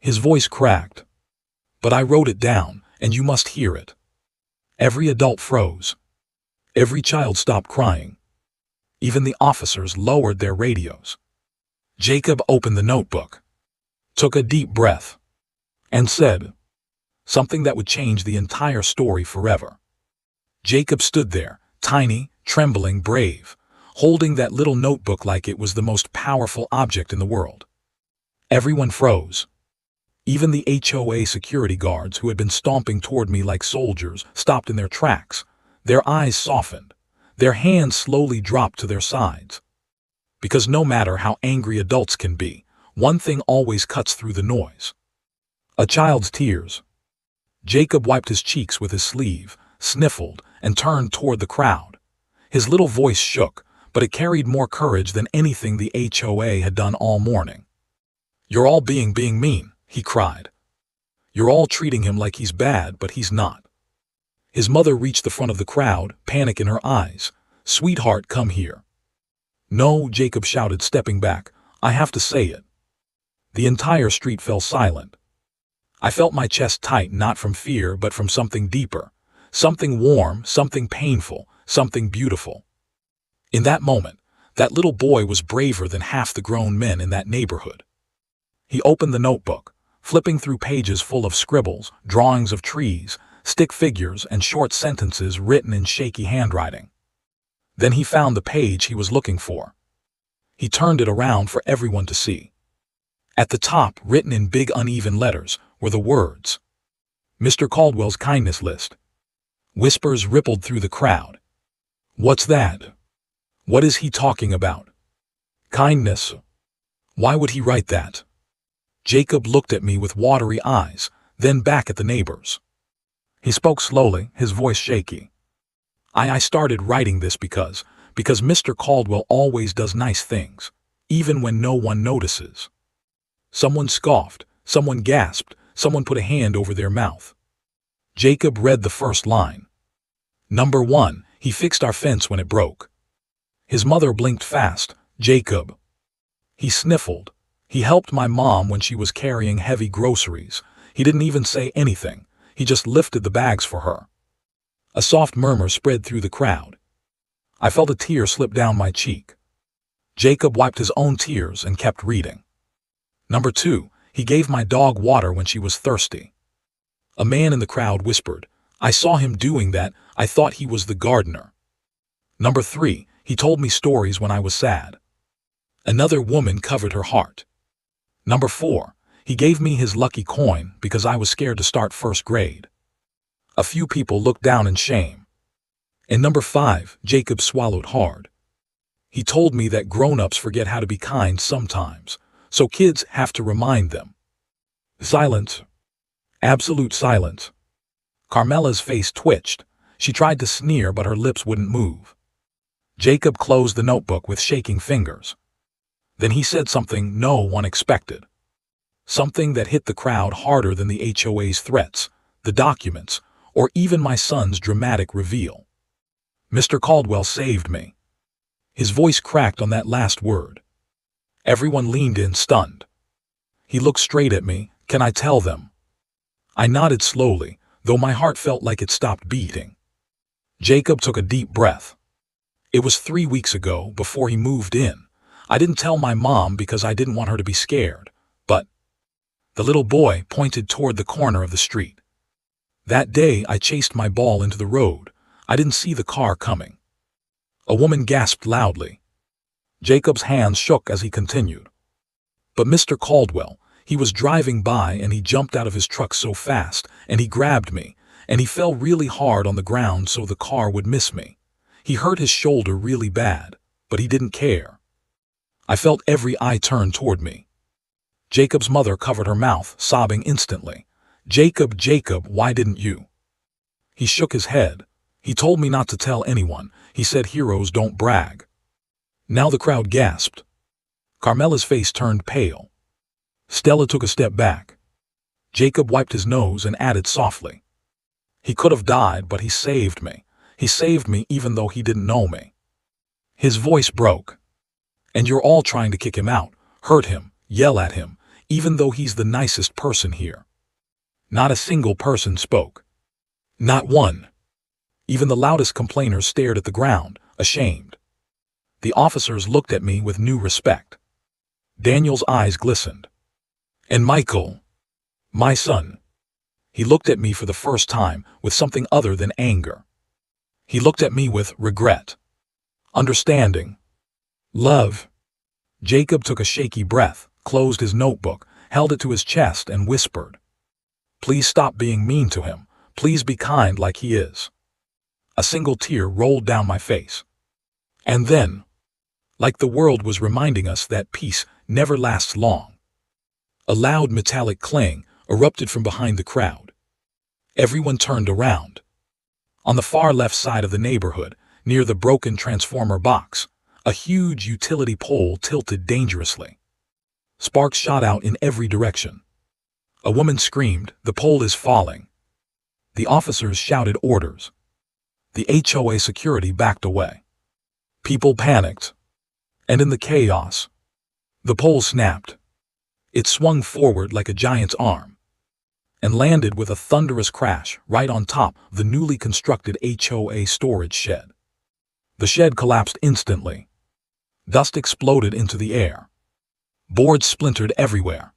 His voice cracked. "But I wrote it down, and you must hear it." Every adult froze. Every child stopped crying. Even the officers lowered their radios. Jacob opened the notebook, took a deep breath, and said something that would change the entire story forever. Jacob stood there, tiny, trembling, brave, holding that little notebook like it was the most powerful object in the world. Everyone froze. Even the HOA security guards who had been stomping toward me like soldiers stopped in their tracks. Their eyes softened. Their hands slowly dropped to their sides. Because no matter how angry adults can be, one thing always cuts through the noise. A child's tears. Jacob wiped his cheeks with his sleeve, sniffled, and turned toward the crowd. His little voice shook, but it carried more courage than anything the HOA had done all morning. "You're all being mean," he cried. "You're all treating him like he's bad, but he's not." His mother reached the front of the crowd, panic in her eyes. "Sweetheart, come here." "No," Jacob shouted, stepping back. "I have to say it." The entire street fell silent. I felt my chest tighten, not from fear, but from something deeper. Something warm, something painful, something beautiful. In that moment, that little boy was braver than half the grown men in that neighborhood. He opened the notebook, flipping through pages full of scribbles, drawings of trees, stick figures, and short sentences written in shaky handwriting. Then he found the page he was looking for. He turned it around for everyone to see. At the top, written in big uneven letters, were the words, "Mr. Caldwell's kindness list." Whispers rippled through the crowd. "What's that? What is he talking about? Kindness? Why would he write that?" Jacob looked at me with watery eyes, then back at the neighbors. He spoke slowly, his voice shaky. I started writing this because Mr. Caldwell always does nice things, even when no one notices." Someone scoffed, someone gasped, someone put a hand over their mouth. Jacob read the first line. "Number 1, he fixed our fence when it broke." His mother blinked fast. "Jacob." He sniffled. "He helped my mom when she was carrying heavy groceries." He didn't even say anything. He just lifted the bags for her. A soft murmur spread through the crowd. I felt a tear slip down my cheek. Jacob wiped his own tears and kept reading. "Number 2, he gave my dog water when she was thirsty." A man in the crowd whispered, "I saw him doing that. I thought he was the gardener." "Number 3, he told me stories when I was sad." Another woman covered her heart. "Number 4, he gave me his lucky coin because I was scared to start first grade." A few people looked down in shame. And number 5, Jacob swallowed hard. "He told me that grown-ups forget how to be kind sometimes, so kids have to remind them." Silence. Absolute silence. Carmela's face twitched. She tried to sneer, but her lips wouldn't move. Jacob closed the notebook with shaking fingers. Then he said something no one expected. Something that hit the crowd harder than the HOA's threats, the documents, or even my son's dramatic reveal. "Mr. Caldwell saved me." His voice cracked on that last word. Everyone leaned in, stunned. He looked straight at me. "Can I tell them?" I nodded slowly, though my heart felt like it stopped beating. Jacob took a deep breath. "It was 3 weeks ago, before he moved in. I didn't tell my mom because I didn't want her to be scared, but..." The little boy pointed toward the corner of the street. "That day I chased my ball into the road. I didn't see the car coming." A woman gasped loudly. Jacob's hands shook as he continued. "But Mr. Caldwell, he was driving by and he jumped out of his truck so fast, and he grabbed me, and he fell really hard on the ground so the car would miss me. He hurt his shoulder really bad, but he didn't care." I felt every eye turn toward me. Jacob's mother covered her mouth, sobbing instantly. Jacob, why didn't you?" He shook his head. He told me not to tell anyone. He said heroes don't brag. Now the crowd gasped. Carmela's face turned pale. Stella took a step back. Jacob wiped his nose and added softly, "He could have died, but he saved me. He saved me even though he didn't know me." His voice broke. "And you're all trying to kick him out, hurt him, yell at him, even though he's the nicest person here." Not a single person spoke. Not one. Even the loudest complainers stared at the ground, ashamed. The officers looked at me with new respect. Daniel's eyes glistened. "And Michael, my son." He looked at me for the first time with something other than anger. He looked at me with regret, understanding, love. Jacob took a shaky breath, closed his notebook, held it to his chest and whispered, "Please stop being mean to him. Please be kind like he is." A single tear rolled down my face. And then, like the world was reminding us that peace never lasts long, a loud metallic clang erupted from behind the crowd. Everyone turned around. On the far left side of the neighborhood, near the broken transformer box, a huge utility pole tilted dangerously. Sparks shot out in every direction. A woman screamed, "The pole is falling." The officers shouted orders. The HOA security backed away. People panicked. And in the chaos, the pole snapped. It swung forward like a giant's arm and landed with a thunderous crash right on top of the newly constructed HOA storage shed. The shed collapsed instantly. Dust exploded into the air. Boards splintered everywhere.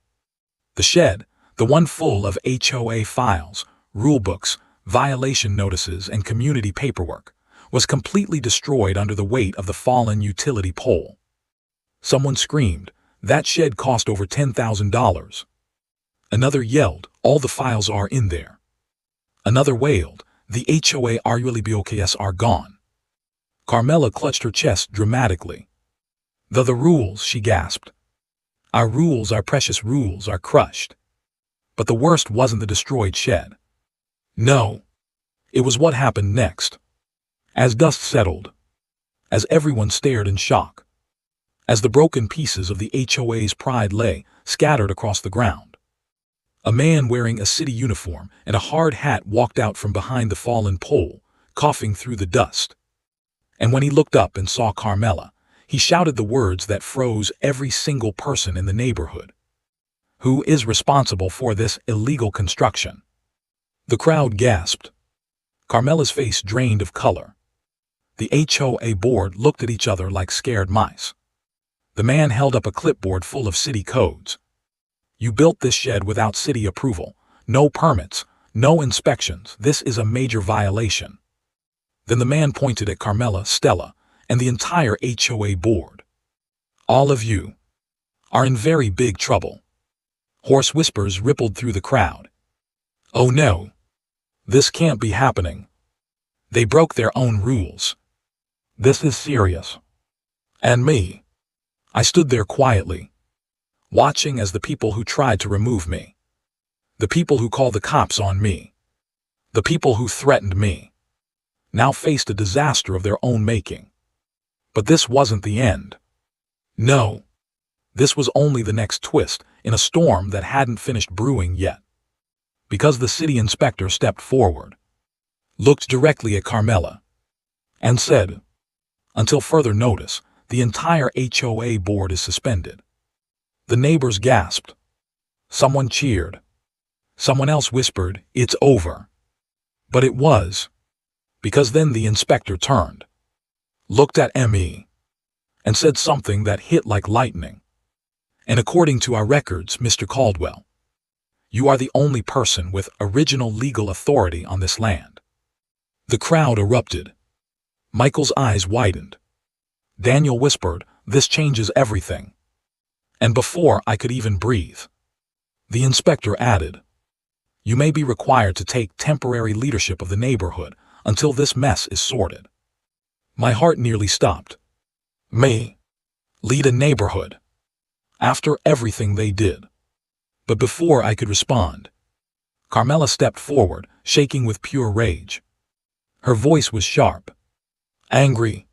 The shed, the one full of HOA files, rulebooks, violation notices, and community paperwork, was completely destroyed under the weight of the fallen utility pole. Someone screamed, "That shed cost over $10,000. Another yelled, "All the files are in there." Another wailed, "The HOA RULBOKS are gone." Carmela clutched her chest dramatically. The rules," she gasped. "Our rules, our precious rules, are crushed." But the worst wasn't the destroyed shed. No, it was what happened next. As dust settled, as everyone stared in shock, as the broken pieces of the HOA's pride lay scattered across the ground, a man wearing a city uniform and a hard hat walked out from behind the fallen pole, coughing through the dust. And when he looked up and saw Carmela, he shouted the words that froze every single person in the neighborhood. "Who is responsible for this illegal construction?" The crowd gasped. Carmela's face drained of color. The HOA board looked at each other like scared mice. The man held up a clipboard full of city codes. "You built this shed without city approval. No permits, no inspections. This is a major violation." Then the man pointed at Carmela, Stella, and the entire HOA board. "All of you are in very big trouble." Hoarse whispers rippled through the crowd. "Oh no, this can't be happening. They broke their own rules. This is serious." And me, I stood there quietly, watching as the people who tried to remove me, the people who called the cops on me, the people who threatened me, now faced a disaster of their own making. But this wasn't the end. No, this was only the next twist in a storm that hadn't finished brewing yet. Because the city inspector stepped forward, looked directly at Carmela, and said, "Until further notice, the entire HOA board is suspended." The neighbors gasped. Someone cheered. Someone else whispered, "It's over." But it was. Because then the inspector turned, looked at me, and said something that hit like lightning. "And according to our records, Mr. Caldwell, you are the only person with original legal authority on this land." The crowd erupted. Michael's eyes widened. Daniel whispered, "This changes everything." And before I could even breathe, the inspector added, "You may be required to take temporary leadership of the neighborhood until this mess is sorted." My heart nearly stopped. Me, lead a neighborhood, after everything they did. But before I could respond, Carmela stepped forward, shaking with pure rage. Her voice was sharp, angry,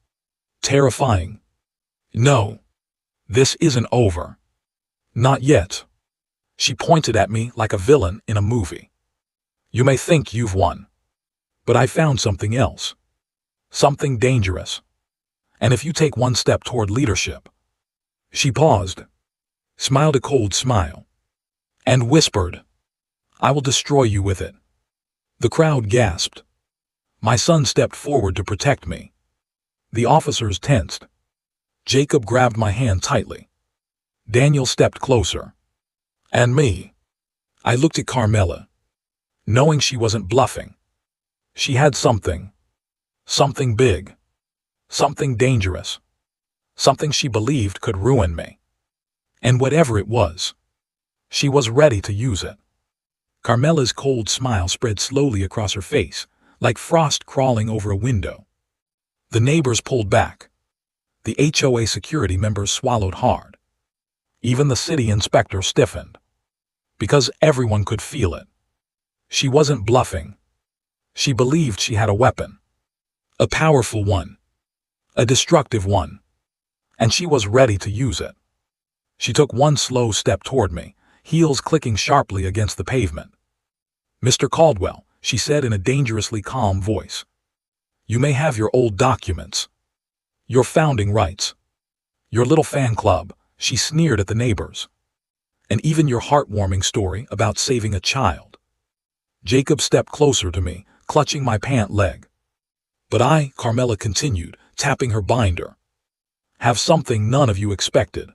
terrifying. No, this isn't over. Not yet. She pointed at me like a villain in a movie. You may think you've won, but I found something else. Something dangerous. And if you take one step toward leadership. She paused, smiled a cold smile, and whispered, I will destroy you with it. The crowd gasped. My son stepped forward to protect me. The officers tensed. Jacob grabbed my hand tightly. Daniel stepped closer. And me. I looked at Carmela, knowing she wasn't bluffing. She had something. Something big. Something dangerous. Something she believed could ruin me. And whatever it was, she was ready to use it. Carmela's cold smile spread slowly across her face, like frost crawling over a window. The neighbors pulled back. The HOA security members swallowed hard. Even the city inspector stiffened. Because everyone could feel it. She wasn't bluffing. She believed she had a weapon. A powerful one. A destructive one. And she was ready to use it. She took one slow step toward me, heels clicking sharply against the pavement. Mr. Caldwell, she said in a dangerously calm voice. You may have your old documents. Your founding rights. Your little fan club, she sneered at the neighbors. And even your heartwarming story about saving a child. Jacob stepped closer to me, clutching my pant leg. But I, Carmela continued, tapping her binder, have something none of you expected.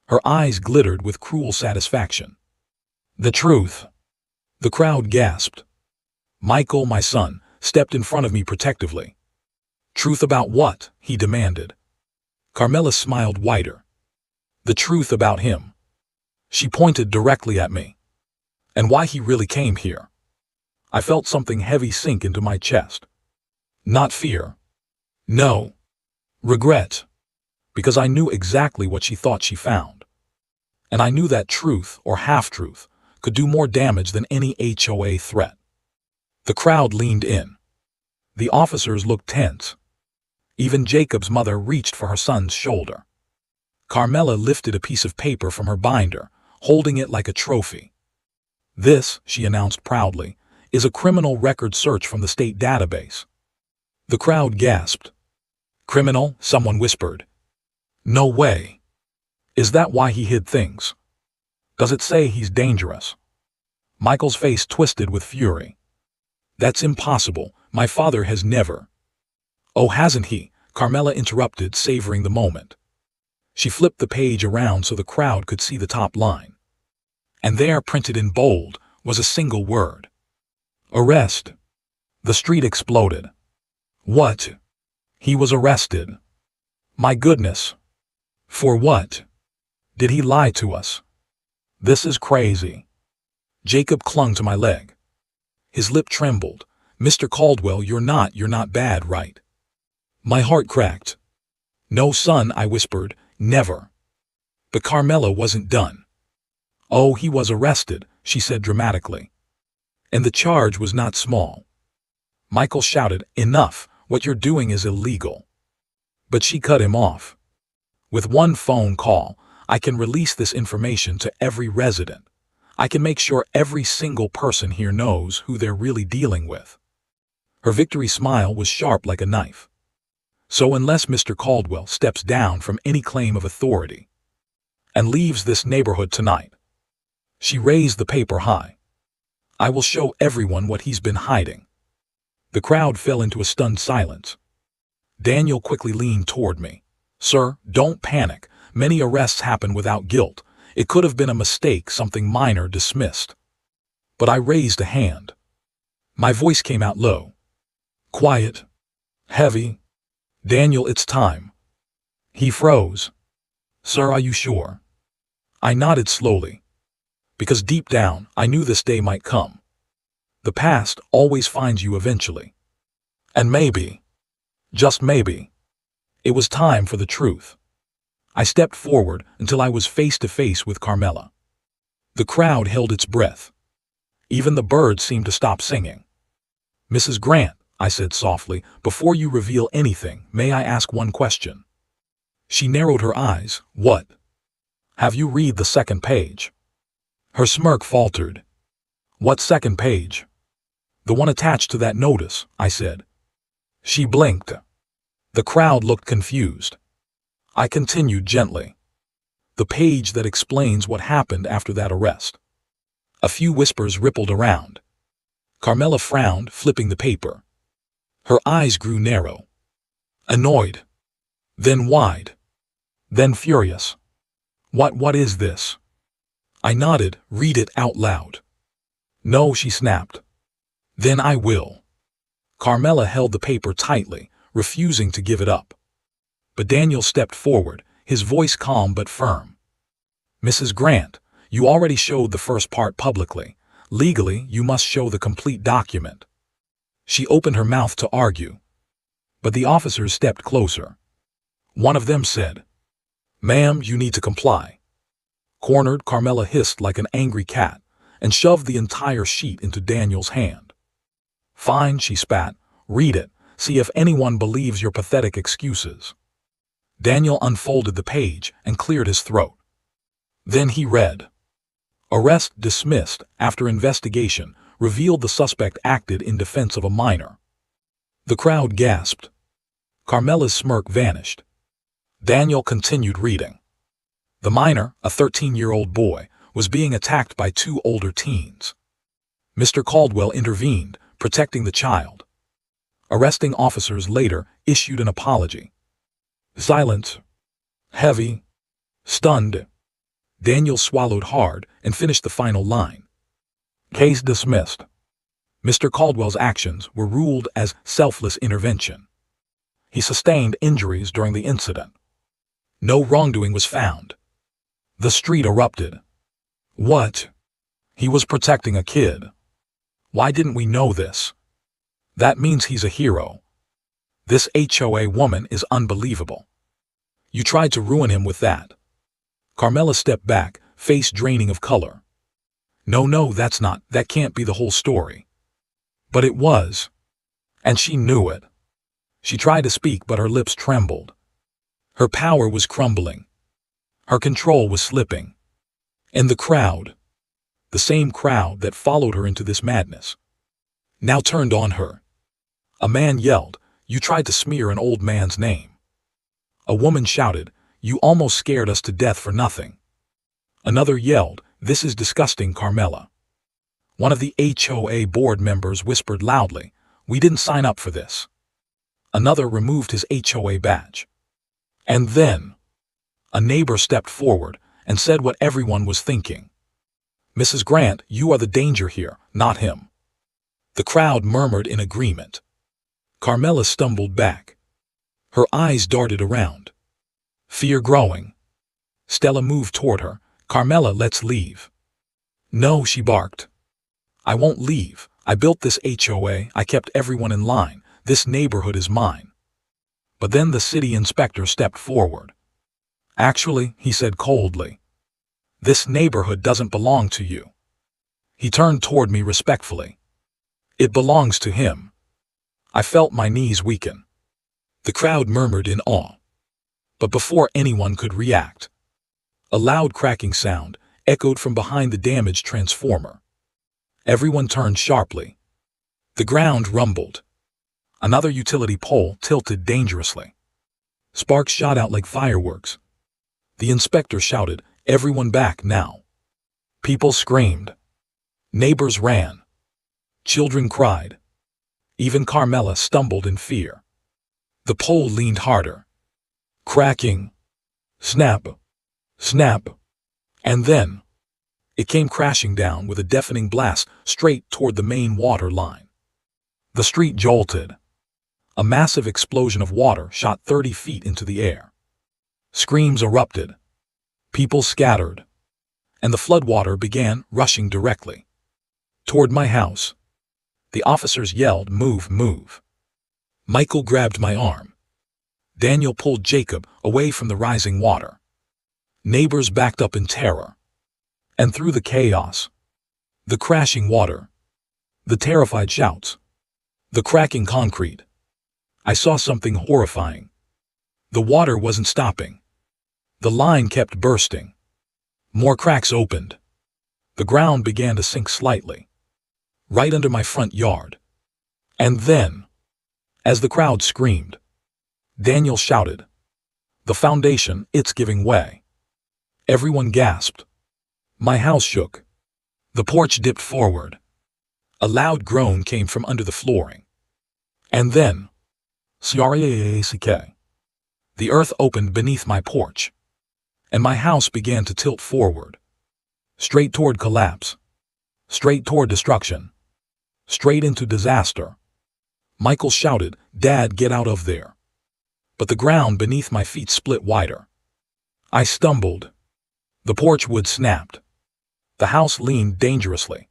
Her eyes glittered with cruel satisfaction. The truth. The crowd gasped. Michael, my son, stepped in front of me protectively. Truth about what? He demanded. Carmela smiled wider. The truth about him. She pointed directly at me. And why he really came here. I felt something heavy sink into my chest. Not fear. No. Regret. Because I knew exactly what she thought she found. And I knew that truth, or half-truth, could do more damage than any HOA threat. The crowd leaned in. The officers looked tense. Even Jacob's mother reached for her son's shoulder. Carmela lifted a piece of paper from her binder, holding it like a trophy. This, she announced proudly, is a criminal record search from the state database. The crowd gasped. Criminal? Someone whispered. No way. Is that why he hid things? Does it say he's dangerous? Michael's face twisted with fury. That's impossible. My father has never. Oh, hasn't he? Carmela interrupted, savoring the moment. She flipped the page around so the crowd could see the top line. And there, printed in bold, was a single word. Arrest. The street exploded. What? He was arrested. My goodness. For what? Did he lie to us? This is crazy. Jacob clung to my leg. His lip trembled. Mr. Caldwell, you're not bad, right? My heart cracked. No, son, I whispered, never. But Carmela wasn't done. Oh, he was arrested, she said dramatically. And the charge was not small. Michael shouted, enough, what you're doing is illegal. But she cut him off. With one phone call, I can release this information to every resident. I can make sure every single person here knows who they're really dealing with. Her victory smile was sharp like a knife. So unless Mr. Caldwell steps down from any claim of authority and leaves this neighborhood tonight, she raised the paper high. I will show everyone what he's been hiding. The crowd fell into a stunned silence. Daniel quickly leaned toward me. Sir, don't panic. Many arrests happen without guilt. It could have been a mistake, something minor dismissed. But I raised a hand. My voice came out low. Quiet. Heavy. Daniel, it's time. He froze. Sir, are you sure? I nodded slowly. Because deep down, I knew this day might come. The past always finds you eventually. And maybe, just maybe, it was time for the truth. I stepped forward until I was face to face with Carmela. The crowd held its breath. Even the birds seemed to stop singing. Mrs. Grant, I said softly. "Before you reveal anything, may I ask one question?" She narrowed her eyes. "What?" "Have you read the second page?" Her smirk faltered. "What second page?" "The one attached to that notice," I said. She blinked. The crowd looked confused. I continued gently. "The page that explains what happened after that arrest." A few whispers rippled around. Carmela frowned, flipping the paper. Her eyes grew narrow. Annoyed. Then wide. Then furious. What is this?" I nodded. "Read it out loud." "No," she snapped. "Then I will." Carmela held the paper tightly, refusing to give it up. But Daniel stepped forward, his voice calm but firm. "Mrs. Grant, you already showed the first part publicly. Legally, you must show the complete document." She opened her mouth to argue. But the officers stepped closer. One of them said, "Ma'am, you need to comply." Cornered, Carmela hissed like an angry cat and shoved the entire sheet into Daniel's hand. "Fine," she spat. "Read it. See if anyone believes your pathetic excuses." Daniel unfolded the page and cleared his throat. Then he read, "Arrest dismissed after investigation revealed the suspect acted in defense of a minor." The crowd gasped. Carmela's smirk vanished. Daniel continued reading. "The minor, a 13-year-old boy, was being attacked by two older teens. Mr. Caldwell intervened, protecting the child. Arresting officers later issued an apology." Silence. Heavy. Stunned. Daniel swallowed hard and finished the final line. "Case dismissed. Mr. Caldwell's actions were ruled as selfless intervention. He sustained injuries during the incident. No wrongdoing was found." The street erupted. "What? He was protecting a kid. Why didn't we know this? That means he's a hero. This HOA woman is unbelievable. You tried to ruin him with that." Carmela stepped back, face draining of color. No, that can't be the whole story." But it was. And she knew it. She tried to speak, but her lips trembled. Her power was crumbling. Her control was slipping. And the crowd, the same crowd that followed her into this madness, now turned on her. A man yelled, "You tried to smear an old man's name." A woman shouted, "You almost scared us to death for nothing." Another yelled, "This is disgusting, Carmela." One of the HOA board members whispered loudly, "We didn't sign up for this." Another removed his HOA badge. And then a neighbor stepped forward and said what everyone was thinking. "Mrs. Grant, you are the danger here, not him." The crowd murmured in agreement. Carmela stumbled back. Her eyes darted around. Fear growing. Stella moved toward her. "Carmela, let's leave." "No," she barked. "I won't leave. I built this HOA. I kept everyone in line. This neighborhood is mine." But then the city inspector stepped forward. "Actually," he said coldly, "this neighborhood doesn't belong to you." He turned toward me respectfully. "It belongs to him." I felt my knees weaken. The crowd murmured in awe. But before anyone could react, a loud cracking sound echoed from behind the damaged transformer. Everyone turned sharply. The ground rumbled. Another utility pole tilted dangerously. Sparks shot out like fireworks. The inspector shouted, "Everyone back now." People screamed. Neighbors ran. Children cried. Even Carmela stumbled in fear. The pole leaned harder. Cracking. Snap. Snap. And then it came crashing down with a deafening blast straight toward the main water line. The street jolted. A massive explosion of water shot 30 feet into the air. Screams erupted. People scattered. And the floodwater began rushing directly toward my house. The officers yelled, "Move, move." Michael grabbed my arm. Daniel pulled Jacob away from the rising water. Neighbors backed up in terror. And through the chaos, the crashing water, the terrified shouts, The cracking concrete. I saw something horrifying. The water wasn't stopping. The line kept bursting. More cracks opened. The ground began to sink slightly, right under my front yard. And then, as the crowd screamed, Daniel shouted, "The foundation, it's giving way." Everyone gasped. My house shook. The porch dipped forward. A loud groan came from under the flooring. And then, the earth opened beneath my porch, and my house began to tilt forward, straight toward collapse, straight toward destruction, straight into disaster. Michael shouted, "Dad, get out of there." But the ground beneath my feet split wider. I stumbled. The porch wood snapped. The house leaned dangerously.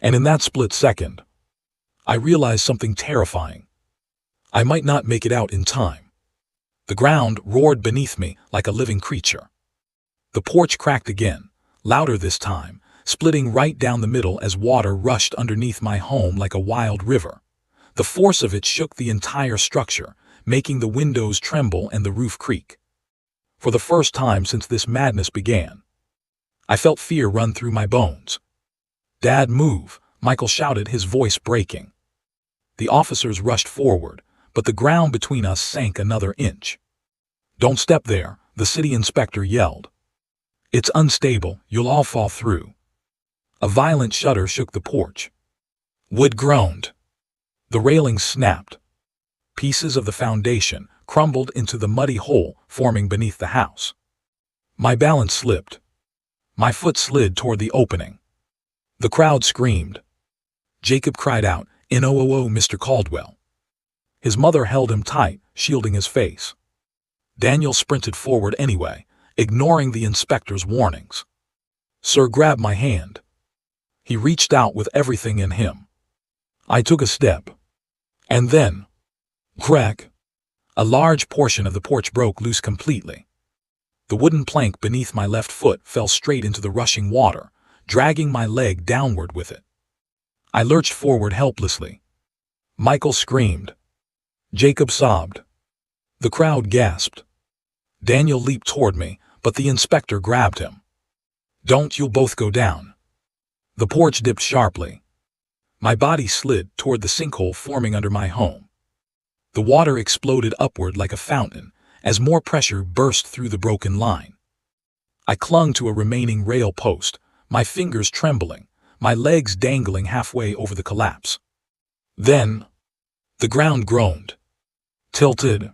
And in that split second, I realized something terrifying. I might not make it out in time. The ground roared beneath me like a living creature. The porch cracked again, louder this time, splitting right down the middle as water rushed underneath my home like a wild river. The force of it shook the entire structure, making the windows tremble and the roof creak. For the first time since this madness began, I felt fear run through my bones. "Dad, move," Michael shouted, his voice breaking. The officers rushed forward, but the ground between us sank another inch. "Don't step there," the city inspector yelled. "It's unstable, you'll all fall through." A violent shudder shook the porch. Wood groaned. The railings snapped. Pieces of the foundation crumbled into the muddy hole forming beneath the house. My balance slipped. My foot slid toward the opening. The crowd screamed. Jacob cried out, "No, Mr. Caldwell." His mother held him tight, shielding his face. Daniel sprinted forward anyway, ignoring the inspector's warnings. "Sir, grab my hand." He reached out with everything in him. I took a step. And then, crack! A large portion of the porch broke loose completely. The wooden plank beneath my left foot fell straight into the rushing water, dragging my leg downward with it. I lurched forward helplessly. Michael screamed. Jacob sobbed. The crowd gasped. Daniel leaped toward me, but the inspector grabbed him. "Don't, you'll both go down." The porch dipped sharply. My body slid toward the sinkhole forming under my home. The water exploded upward like a fountain as more pressure burst through the broken line. I clung to a remaining rail post, my fingers trembling, my legs dangling halfway over the collapse. Then, the ground groaned, tilted,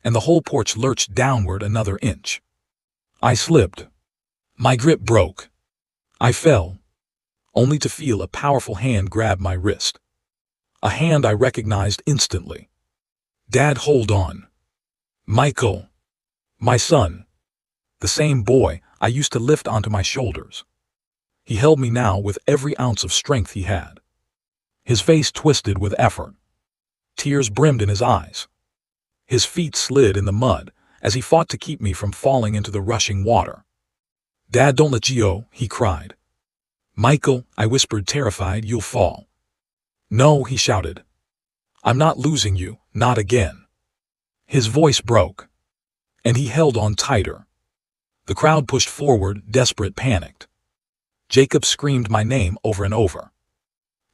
and the whole porch lurched downward another inch. I slipped. My grip broke. I fell, only to feel a powerful hand grab my wrist. A hand I recognized instantly. "Dad, hold on." Michael. My son. The same boy I used to lift onto my shoulders. He held me now with every ounce of strength he had. His face twisted with effort. Tears brimmed in his eyes. His feet slid in the mud as he fought to keep me from falling into the rushing water. "Dad, don't let go," he cried. "Michael," I whispered, terrified, "you'll fall." "No," he shouted. "I'm not losing you, not again." His voice broke, and he held on tighter. The crowd pushed forward, desperate, panicked. Jacob screamed my name over and over.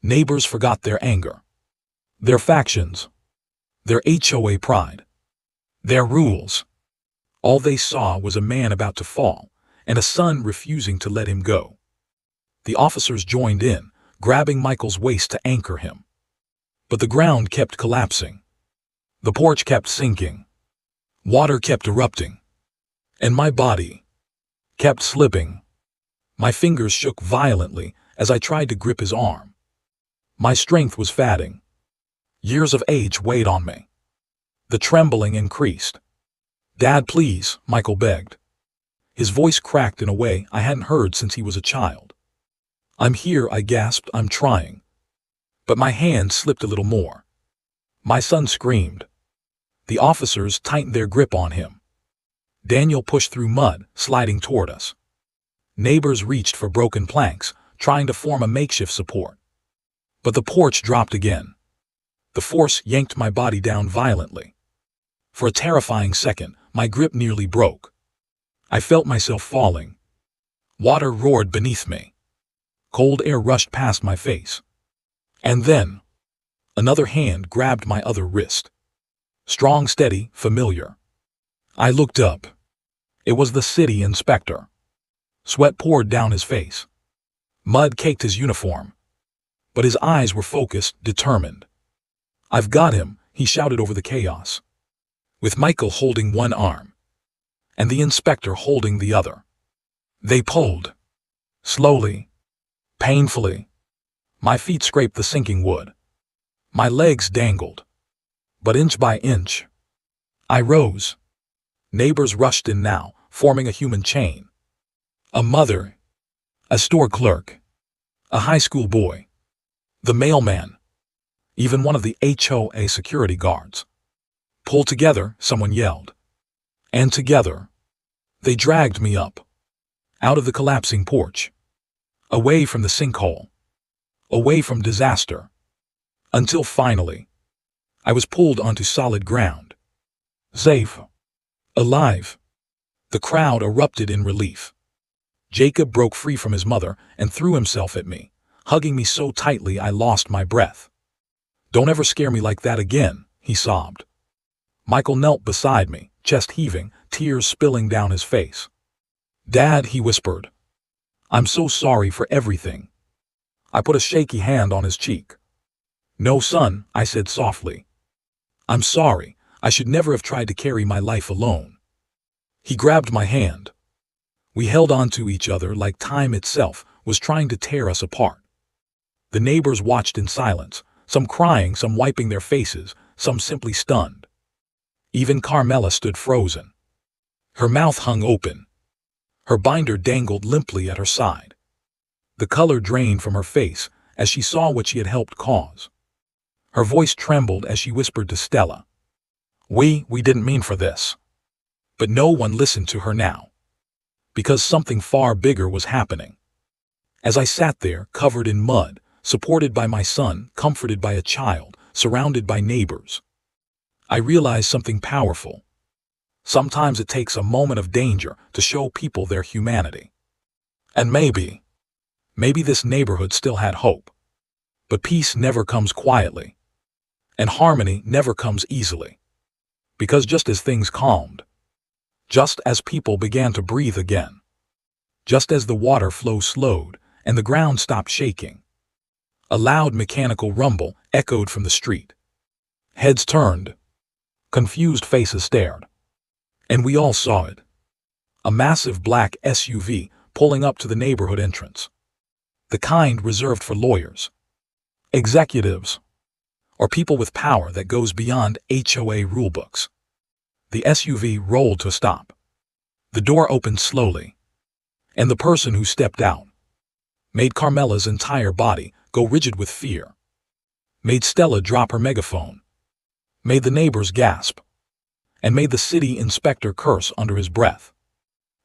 Neighbors forgot their anger, their factions, their HOA pride, their rules. All they saw was a man about to fall, and a son refusing to let him go. The officers joined in, grabbing Michael's waist to anchor him. But the ground kept collapsing. The porch kept sinking. Water kept erupting. And my body kept slipping. My fingers shook violently as I tried to grip his arm. My strength was fading. Years of age weighed on me. The trembling increased. "Dad, please," Michael begged. His voice cracked in a way I hadn't heard since he was a child. "I'm here," I gasped, "I'm trying." But my hand slipped a little more. My son screamed. The officers tightened their grip on him. Daniel pushed through mud, sliding toward us. Neighbors reached for broken planks, trying to form a makeshift support. But the porch dropped again. The force yanked my body down violently. For a terrifying second, my grip nearly broke. I felt myself falling. Water roared beneath me. Cold air rushed past my face. And then, another hand grabbed my other wrist. Strong, steady, familiar. I looked up. It was the city inspector. Sweat poured down his face. Mud caked his uniform. But his eyes were focused, determined. "I've got him," he shouted over the chaos. With Michael holding one arm, and the inspector holding the other. They pulled. Slowly. Painfully. My feet scraped the sinking wood. My legs dangled. But inch by inch, I rose. Neighbors rushed in now, forming a human chain. A mother. A store clerk. A high school boy. The mailman. Even one of the HOA security guards. "Pull together," someone yelled. And together, they dragged me up. Out of the collapsing porch. Away from the sinkhole. Away from disaster. Until finally, I was pulled onto solid ground. Safe. Alive. The crowd erupted in relief. Jacob broke free from his mother and threw himself at me, hugging me so tightly I lost my breath. "Don't ever scare me like that again," he sobbed. Michael knelt beside me, chest heaving, tears spilling down his face. "Dad," he whispered. "I'm so sorry for everything." I put a shaky hand on his cheek. "No, son," I said softly. "I'm sorry. I should never have tried to carry my life alone." He grabbed my hand. We held on to each other like time itself was trying to tear us apart. The neighbors watched in silence, some crying, some wiping their faces, some simply stunned. Even Carmela stood frozen. Her mouth hung open. Her binder dangled limply at her side. The color drained from her face as she saw what she had helped cause. Her voice trembled as she whispered to Stella, We didn't mean for this." But no one listened to her now. Because something far bigger was happening. As I sat there, covered in mud, supported by my son, comforted by a child, surrounded by neighbors, I realized something powerful. Sometimes it takes a moment of danger to show people their humanity. And maybe this neighborhood still had hope. But peace never comes quietly. And harmony never comes easily. Because just as things calmed, just as people began to breathe again, just as the water flow slowed and the ground stopped shaking, a loud mechanical rumble echoed from the street. Heads turned. Confused faces stared. And we all saw it. A massive black SUV pulling up to the neighborhood entrance. The kind reserved for lawyers, executives, or people with power that goes beyond HOA rulebooks. The SUV rolled to a stop. The door opened slowly. And the person who stepped out made Carmela's entire body go rigid with fear. Made Stella drop her megaphone. Made the neighbors gasp. And made the city inspector curse under his breath.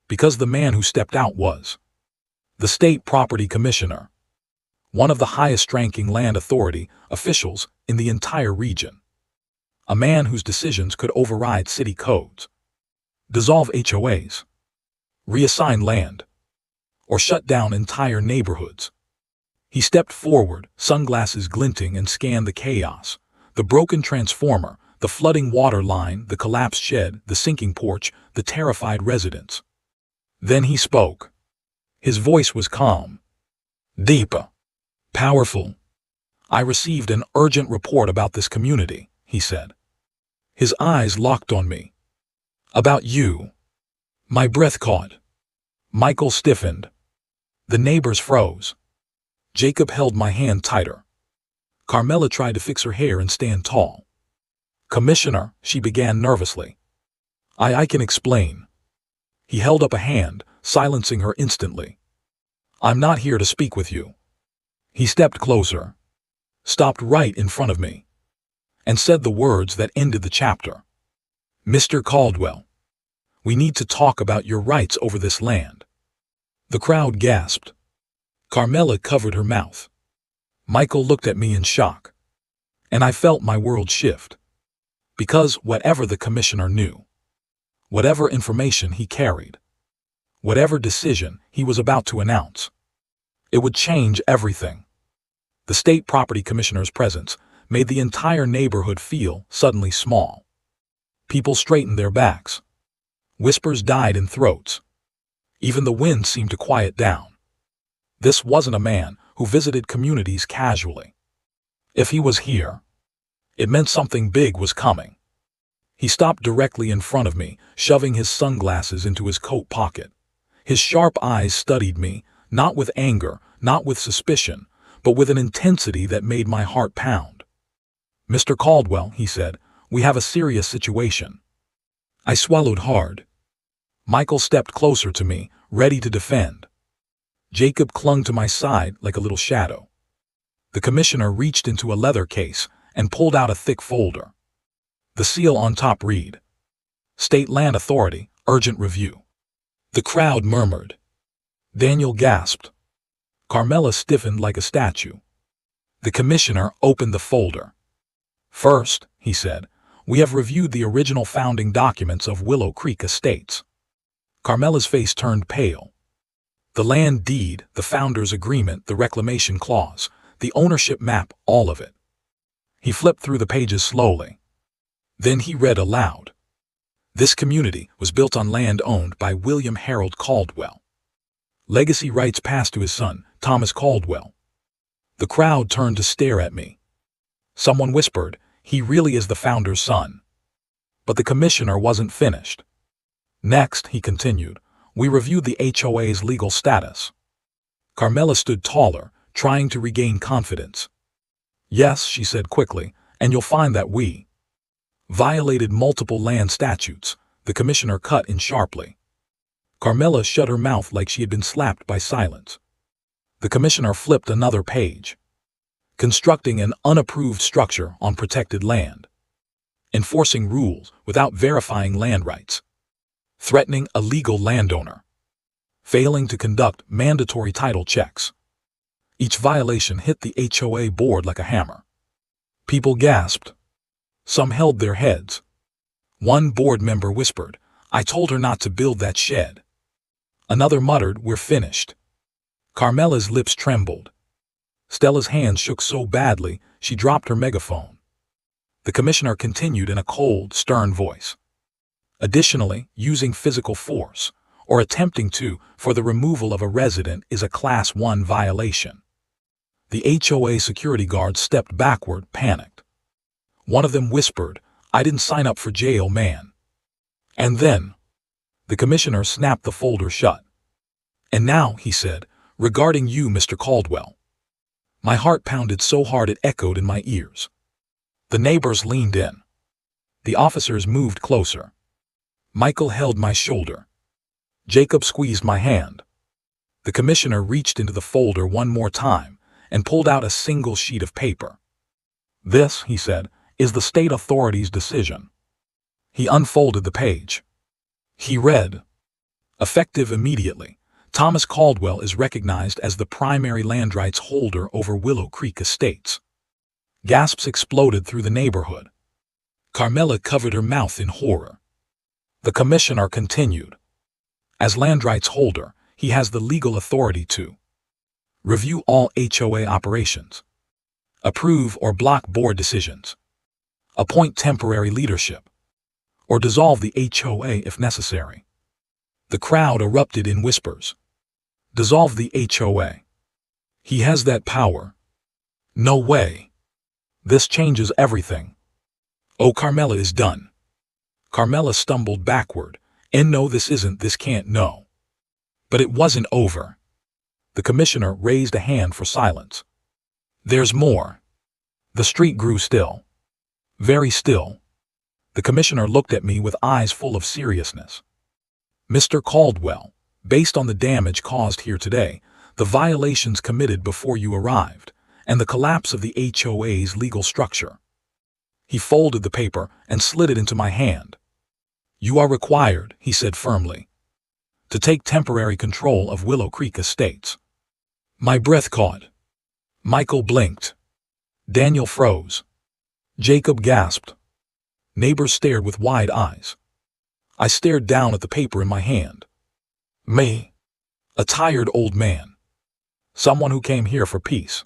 Because the man who stepped out was the state property commissioner, one of the highest-ranking land authority officials in the entire region. A man whose decisions could override city codes, dissolve HOAs, reassign land, or shut down entire neighborhoods. He stepped forward, sunglasses glinting, and scanned the chaos, the broken transformer, the flooding water line, the collapsed shed, the sinking porch, the terrified residents. Then he spoke. His voice was calm, deep, powerful. "I received an urgent report about this community," he said. His eyes locked on me. "About you." My breath caught. Michael stiffened. The neighbors froze. Jacob held my hand tighter. Carmela tried to fix her hair and stand tall. "Commissioner," she began nervously. I can explain." He held up a hand, silencing her instantly. "I'm not here to speak with you." He stepped closer, stopped right in front of me, and said the words that ended the chapter. "Mr. Caldwell, we need to talk about your rights over this land." The crowd gasped. Carmela covered her mouth. Michael looked at me in shock. and I felt my world shift. Because whatever the commissioner knew, whatever information he carried, whatever decision he was about to announce, it would change everything. The state property commissioner's presence made the entire neighborhood feel suddenly small. People straightened their backs. Whispers died in throats. Even the wind seemed to quiet down. This wasn't a man who visited communities casually. If he was here, it meant something big was coming. He stopped directly in front of me, shoving his sunglasses into his coat pocket. His sharp eyes studied me, not with anger, not with suspicion, but with an intensity that made my heart pound. "Mr. Caldwell," he said, "we have a serious situation." I swallowed hard. Michael stepped closer to me, ready to defend. Jacob clung to my side like a little shadow. The commissioner reached into a leather case and pulled out a thick folder. The seal on top read, "State Land Authority, Urgent Review." The crowd murmured. Daniel gasped. Carmela stiffened like a statue. The commissioner opened the folder. "First," he said, "we have reviewed the original founding documents of Willow Creek Estates." Carmela's face turned pale. The land deed, the founder's agreement, the reclamation clause, the ownership map, all of it. He flipped through the pages slowly. Then he read aloud. "This community was built on land owned by William Harold Caldwell. Legacy rights passed to his son, Thomas Caldwell." The crowd turned to stare at me. Someone whispered, "He really is the founder's son." But the commissioner wasn't finished. "Next," he continued, "we reviewed the HOA's legal status." Carmela stood taller, trying to regain confidence. "Yes," she said quickly, "and you'll find that we violated multiple land statutes," the commissioner cut in sharply. Carmela shut her mouth like she had been slapped by silence. The commissioner flipped another page. "Constructing an unapproved structure on protected land. Enforcing rules without verifying land rights. Threatening a legal landowner. Failing to conduct mandatory title checks." Each violation hit the HOA board like a hammer. People gasped. Some held their heads. One board member whispered, "I told her not to build that shed." Another muttered, "We're finished." Carmela's lips trembled. Stella's hands shook so badly she dropped her megaphone. The commissioner continued in a cold, stern voice. "Additionally, using physical force, or attempting to, for the removal of a resident is a Class 1 violation." The HOA security guards stepped backward, panicked. One of them whispered, "I didn't sign up for jail, man." And then, the commissioner snapped the folder shut. "And now," he said, "regarding you, Mr. Caldwell." My heart pounded so hard it echoed in my ears. The neighbors leaned in. The officers moved closer. Michael held my shoulder. Jacob squeezed my hand. The commissioner reached into the folder one more time and pulled out a single sheet of paper. "This," he said, "is the state authority's decision." He unfolded the page. He read, "Effective immediately, Thomas Caldwell is recognized as the primary land rights holder over Willow Creek Estates." Gasps exploded through the neighborhood. Carmela covered her mouth in horror. The commissioner continued, "As land rights holder, he has the legal authority to review all HOA operations, approve or block board decisions, appoint temporary leadership, or dissolve the HOA if necessary." The crowd erupted in whispers. "Dissolve the HOA? He has that power? No way. This changes everything. Oh, Carmela is done." Carmela stumbled backward. "And no, this isn't, this can't, no." But it wasn't over. The commissioner raised a hand for silence. "There's more." The street grew still. Very still. The commissioner looked at me with eyes full of seriousness. "Mr. Caldwell, based on the damage caused here today, the violations committed before you arrived, and the collapse of the HOA's legal structure." He folded the paper and slid it into my hand. "You are required," he said firmly, "to take temporary control of Willow Creek Estates." My breath caught. Michael blinked. Daniel froze. Jacob gasped. Neighbors stared with wide eyes. I stared down at the paper in my hand. Me. A tired old man. Someone who came here for peace.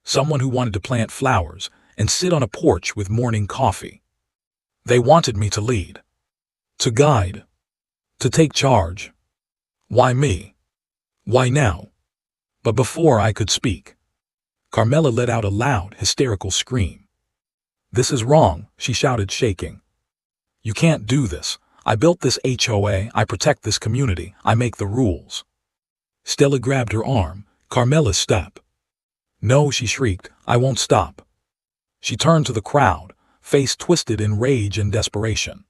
Someone who wanted to plant flowers and sit on a porch with morning coffee. They wanted me to lead. To guide. To take charge. Why me? Why now? But before I could speak, Carmela let out a loud, hysterical scream. This is wrong, she shouted, shaking. You can't do this. I built this HOA, I protect this community, I make the rules. Stella grabbed her arm. Carmela, stop. No, she shrieked, I won't stop. She turned to the crowd, face twisted in rage and desperation.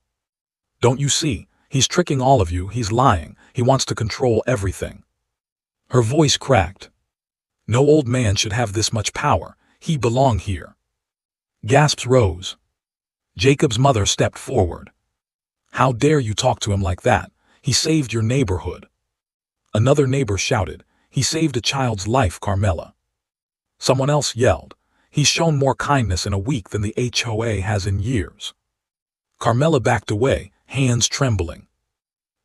Don't you see? He's tricking all of you, he's lying, he wants to control everything. Her voice cracked. No old man should have this much power, he belongs here. Gasps rose. Jacob's mother stepped forward. How dare you talk to him like that? He saved your neighborhood. Another neighbor shouted, he saved a child's life, Carmela. Someone else yelled, he's shown more kindness in a week than the HOA has in years. Carmela backed away, hands trembling.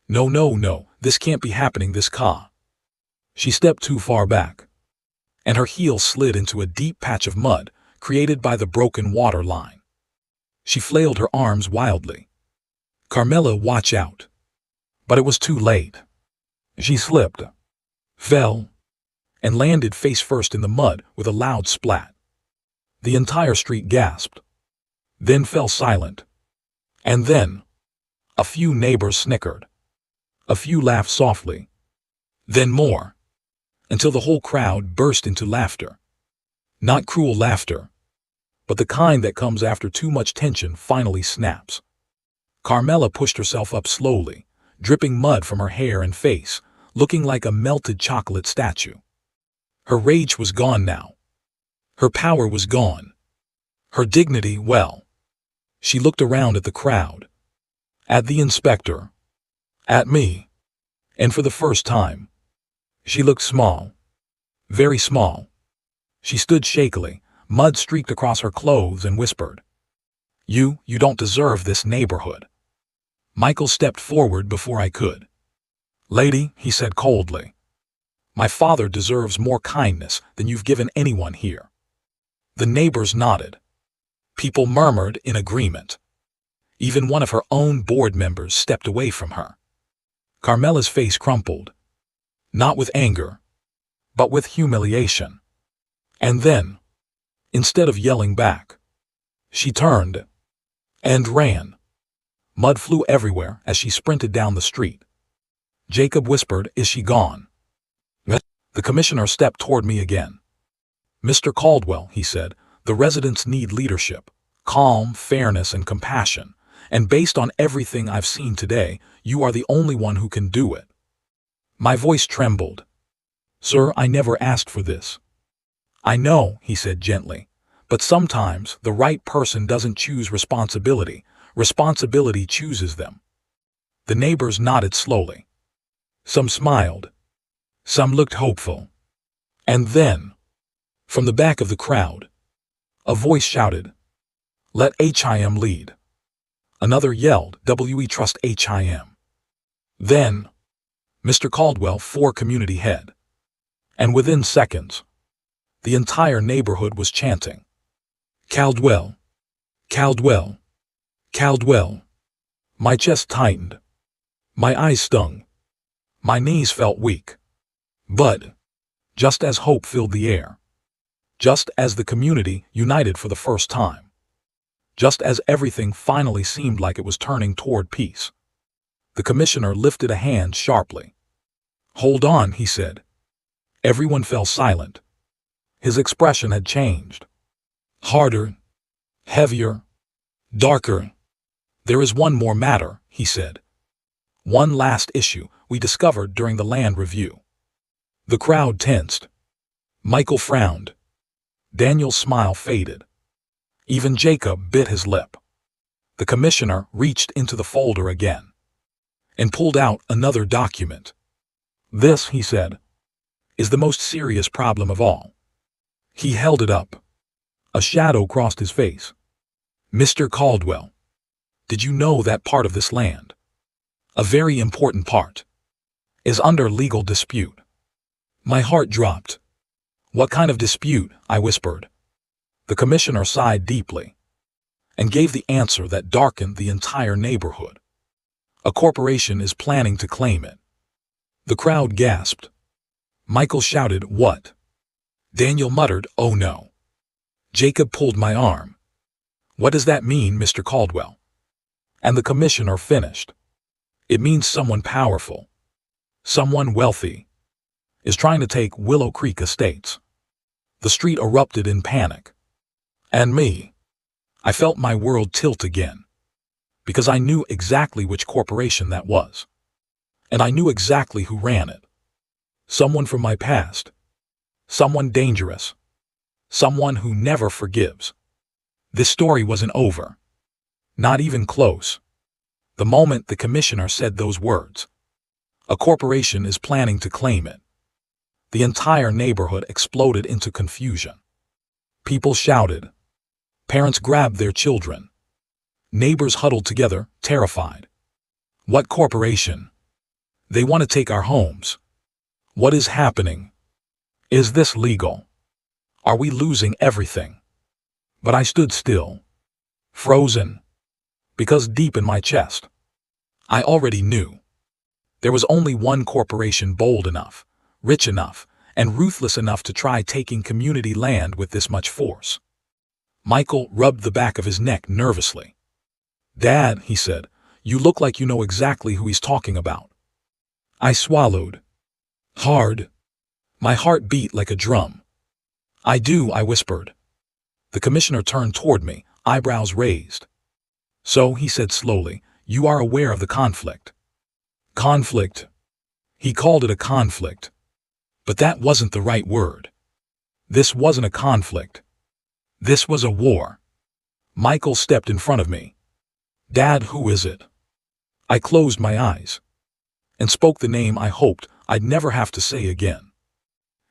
No, no, no, this can't be happening, this ca. She stepped too far back, and her heel slid into a deep patch of mud created by the broken water line. She flailed her arms wildly. Carmela, watch out. But it was too late. She slipped, fell, and landed face first in the mud with a loud splat. The entire street gasped, then fell silent. And then, a few neighbors snickered. A few laughed softly. Then more, until the whole crowd burst into laughter. Not cruel laughter, but the kind that comes after too much tension finally snaps. Carmela pushed herself up slowly, dripping mud from her hair and face, looking like a melted chocolate statue. Her rage was gone now. Her power was gone. Her dignity, well. She looked around at the crowd, at the inspector, at me, and for the first time, she looked small, very small. She stood shakily, mud streaked across her clothes, and whispered, You don't deserve this neighborhood. Michael stepped forward before I could. Lady, he said coldly, my father deserves more kindness than you've given anyone here. The neighbors nodded. People murmured in agreement. Even one of her own board members stepped away from her. Carmela's face crumpled, not with anger, but with humiliation. And then, instead of yelling back, she turned and ran. Mud flew everywhere as she sprinted down the street. Jacob whispered, Is she gone? The commissioner stepped toward me again. Mr. Caldwell, he said, the residents need leadership, calm, fairness, and compassion, and based on everything I've seen today, you are the only one who can do it. My voice trembled. Sir, I never asked for this. I know, he said gently, but sometimes the right person doesn't choose responsibility. Responsibility chooses them. The neighbors nodded slowly. Some smiled. Some looked hopeful. And then, from the back of the crowd, a voice shouted, Let HIM lead. Another yelled, We trust HIM. Then, Mr. Caldwell, for community head. And within seconds, the entire neighborhood was chanting, Caldwell, Caldwell, Caldwell. My chest tightened. My eyes stung. My knees felt weak. But, just as hope filled the air, just as the community united for the first time, just as everything finally seemed like it was turning toward peace, the commissioner lifted a hand sharply. Hold on, he said. Everyone fell silent. His expression had changed. Harder, heavier, darker. There is one more matter, he said. One last issue we discovered during the land review. The crowd tensed. Michael frowned. Daniel's smile faded. Even Jacob bit his lip. The commissioner reached into the folder again and pulled out another document. This, he said, is the most serious problem of all. He held it up. A shadow crossed his face. Mr. Caldwell, did you know that part of this land, a very important part, is under legal dispute? My heart dropped. What kind of dispute? I whispered. The commissioner sighed deeply and gave the answer that darkened the entire neighborhood. A corporation is planning to claim it. The crowd gasped. Michael shouted, "What?" Daniel muttered, "Oh no." Jacob pulled my arm. "What does that mean, Mr. Caldwell?" And the commissioner finished. "It means someone powerful, someone wealthy, is trying to take Willow Creek Estates." The street erupted in panic. And me. I felt my world tilt again. Because I knew exactly which corporation that was. And I knew exactly who ran it. Someone from my past. Someone dangerous. Someone who never forgives. This story wasn't over. Not even close. The moment the commissioner said those words, "A corporation is planning to claim it," the entire neighborhood exploded into confusion. People shouted. Parents grabbed their children. Neighbors huddled together, terrified. What corporation? They want to take our homes. What is happening? Is this legal? Are we losing everything? But I stood still, frozen, because deep in my chest, I already knew. There was only one corporation bold enough, rich enough, and ruthless enough to try taking community land with this much force. Michael rubbed the back of his neck nervously. "Dad," he said, "you look like you know exactly who he's talking about." I swallowed. Hard. My heart beat like a drum. "I do," I whispered. The commissioner turned toward me, eyebrows raised. "So," he said slowly, "you are aware of the conflict." Conflict. He called it a conflict. But that wasn't the right word. This wasn't a conflict. This was a war. Michael stepped in front of me. "Dad, who is it?" I closed my eyes and spoke the name I hoped I'd never have to say again.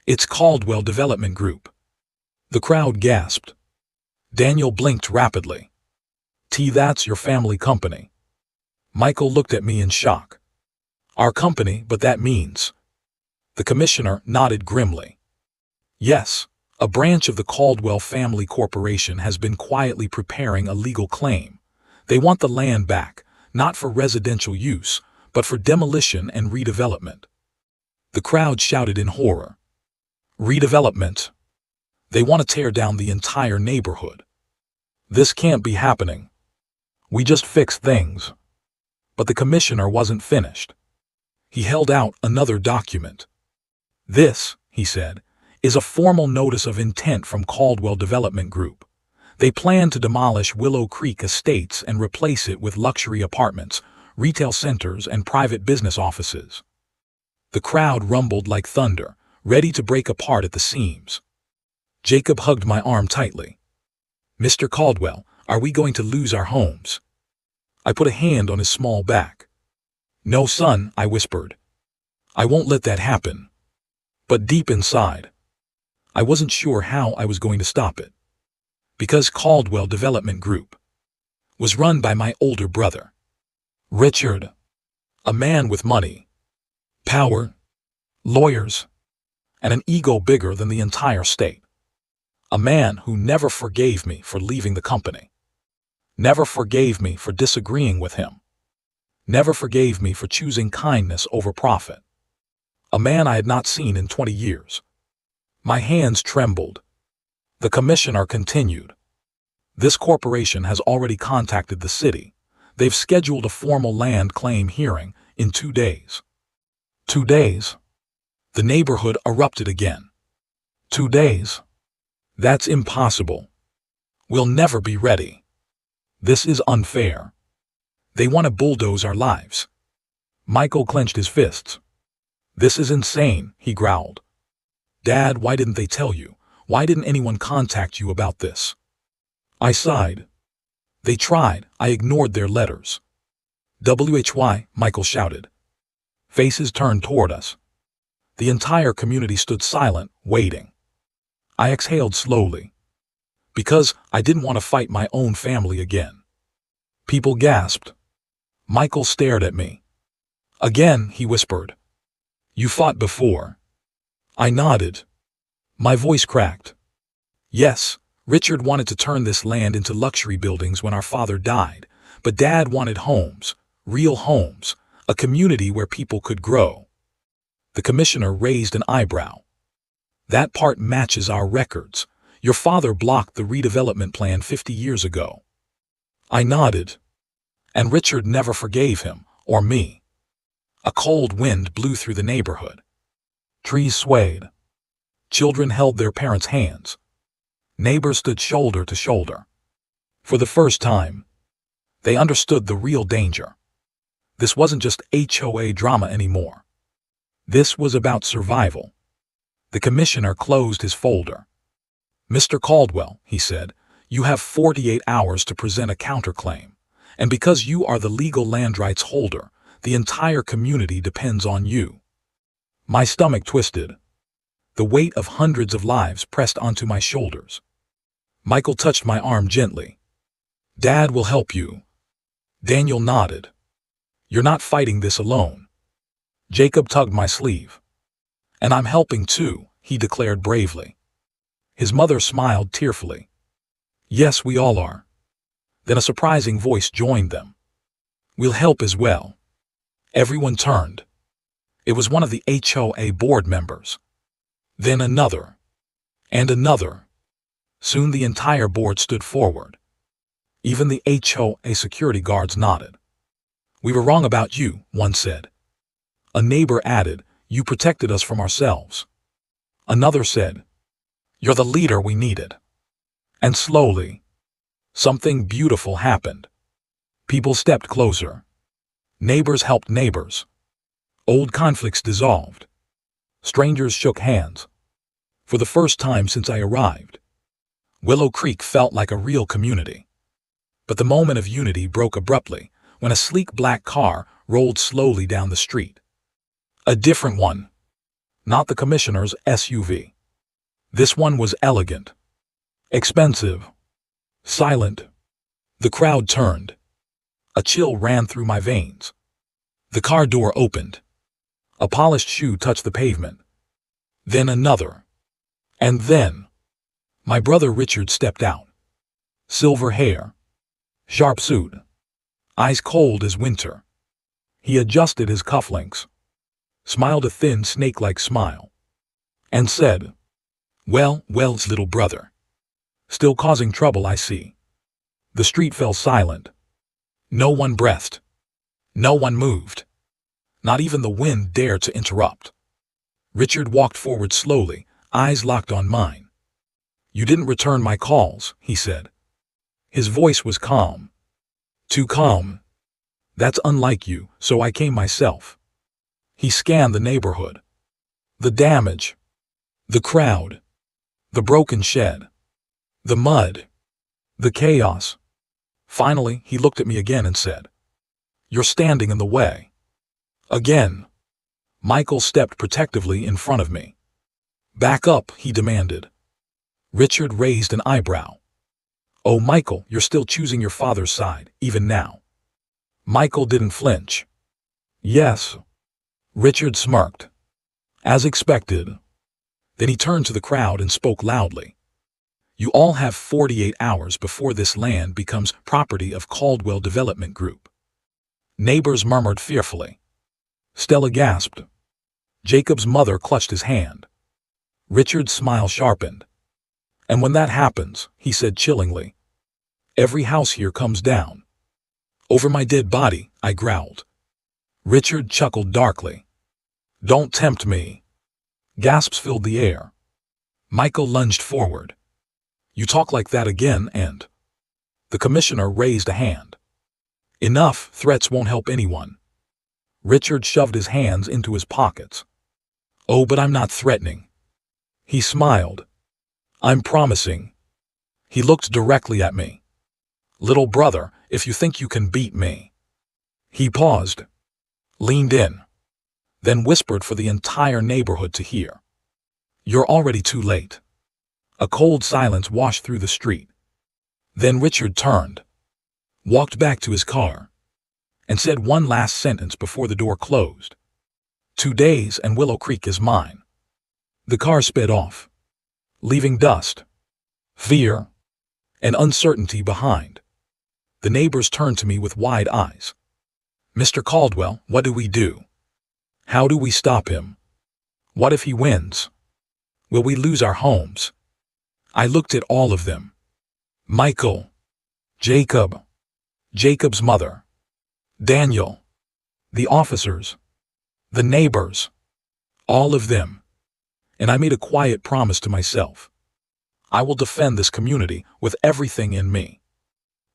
"It's Caldwell Development Group." The crowd gasped. Daniel blinked rapidly. That's your family company." Michael looked at me in shock. "Our company, but that means..." The commissioner nodded grimly. "Yes, a branch of the Caldwell Family Corporation has been quietly preparing a legal claim. They want the land back, not for residential use, but for demolition and redevelopment." The crowd shouted in horror. "Redevelopment? They want to tear down the entire neighborhood. This can't be happening. We just fixed things." But the commissioner wasn't finished. He held out another document. "This," he said, "is a formal notice of intent from Caldwell Development Group. They plan to demolish Willow Creek Estates and replace it with luxury apartments, retail centers, and private business offices." The crowd rumbled like thunder, ready to break apart at the seams. Jacob hugged my arm tightly. "Mr. Caldwell, are we going to lose our homes?" I put a hand on his small back. "No, son," I whispered. "I won't let that happen." But deep inside, I wasn't sure how I was going to stop it. Because Caldwell Development Group was run by my older brother, Richard, a man with money, power, lawyers, and an ego bigger than the entire state. A man who never forgave me for leaving the company, never forgave me for disagreeing with him, never forgave me for choosing kindness over profit. A man I had not seen in 20 years. My hands trembled. The commissioner continued. "This corporation has already contacted the city. They've scheduled a formal land claim hearing in 2 days." 2 days? The neighborhood erupted again. 2 days? That's impossible. We'll never be ready. This is unfair. They want to bulldoze our lives. Michael clenched his fists. "This is insane," he growled. "Dad, why didn't they tell you? Why didn't anyone contact you about this?" I sighed. "They tried. I ignored their letters." "WHY?" Michael shouted. Faces turned toward us. The entire community stood silent, waiting. I exhaled slowly. Because I didn't want to fight my own family again. People gasped. Michael stared at me. Again, he whispered. You fought before. I nodded. My voice cracked. Yes, Richard wanted to turn this land into luxury buildings when our father died, but Dad wanted homes, real homes, a community where people could grow. The commissioner raised an eyebrow. That part matches our records. Your father blocked the redevelopment plan 50 years ago. I nodded. And Richard never forgave him, or me. A cold wind blew through the neighborhood. Trees swayed. Children held their parents' hands. Neighbors stood shoulder to shoulder. For the first time, they understood the real danger. This wasn't just HOA drama anymore. This was about survival. The commissioner closed his folder. Mr. Caldwell, he said, you have 48 hours to present a counterclaim. And because you are the legal land rights holder, the entire community depends on you. My stomach twisted. The weight of hundreds of lives pressed onto my shoulders. Michael touched my arm gently. Dad will help you. Daniel nodded. You're not fighting this alone. Jacob tugged my sleeve. And I'm helping too, he declared bravely. His mother smiled tearfully. Yes, we all are. Then a surprising voice joined them. We'll help as well. Everyone turned. It was one of the HOA board members. Then another. And another. Soon the entire board stood forward. Even the HOA security guards nodded. We were wrong about you, one said. A neighbor added, you protected us from ourselves. Another said, you're the leader we needed. And slowly, something beautiful happened. People stepped closer. Neighbors helped neighbors. Old conflicts dissolved. Strangers shook hands. For the first time since I arrived, Willow Creek felt like a real community. But the moment of unity broke abruptly when a sleek black car rolled slowly down the street. A different one. Not the commissioner's SUV. This one was elegant. Expensive. Silent. The crowd turned. A chill ran through my veins. The car door opened. A polished shoe touched the pavement. Then another. And then, my brother Richard stepped out. Silver hair. Sharp suit. Eyes cold as winter. He adjusted his cufflinks. Smiled a thin snake-like smile. And said, Well's little brother. Still causing trouble, I see. The street fell silent. No one breathed. No one moved. Not even the wind dared to interrupt. Richard walked forward slowly, eyes locked on mine. You didn't return my calls, he said. His voice was calm. Too calm. That's unlike you, so I came myself. He scanned the neighborhood. The damage. The crowd. The broken shed. The mud. The chaos. Finally, he looked at me again and said, You're standing in the way. Again. Michael stepped protectively in front of me. Back up, he demanded. Richard raised an eyebrow. Oh, Michael, you're still choosing your father's side, even now. Michael didn't flinch. Yes. Richard smirked. As expected. Then he turned to the crowd and spoke loudly. You all have 48 hours before this land becomes property of Caldwell Development Group. Neighbors murmured fearfully. Stella gasped. Jacob's mother clutched his hand. Richard's smile sharpened. And when that happens, he said chillingly, every house here comes down. Over my dead body, I growled. Richard chuckled darkly. Don't tempt me. Gasps filled the air. Michael lunged forward. You talk like that again and... The commissioner raised a hand. Enough, threats won't help anyone. Richard shoved his hands into his pockets. Oh, but I'm not threatening. He smiled. I'm promising. He looked directly at me. Little brother, if you think you can beat me. He paused. Leaned in. Then whispered for the entire neighborhood to hear. You're already too late. A cold silence washed through the street. Then Richard turned, walked back to his car, and said one last sentence before the door closed. 2 days and Willow Creek is mine. The car sped off, leaving dust, fear, and uncertainty behind. The neighbors turned to me with wide eyes. Mr. Caldwell, what do we do? How do we stop him? What if he wins? Will we lose our homes? I looked at all of them. Michael, Jacob, Jacob's mother, Daniel, the officers, the neighbors, all of them. And I made a quiet promise to myself. I will defend this community with everything in me,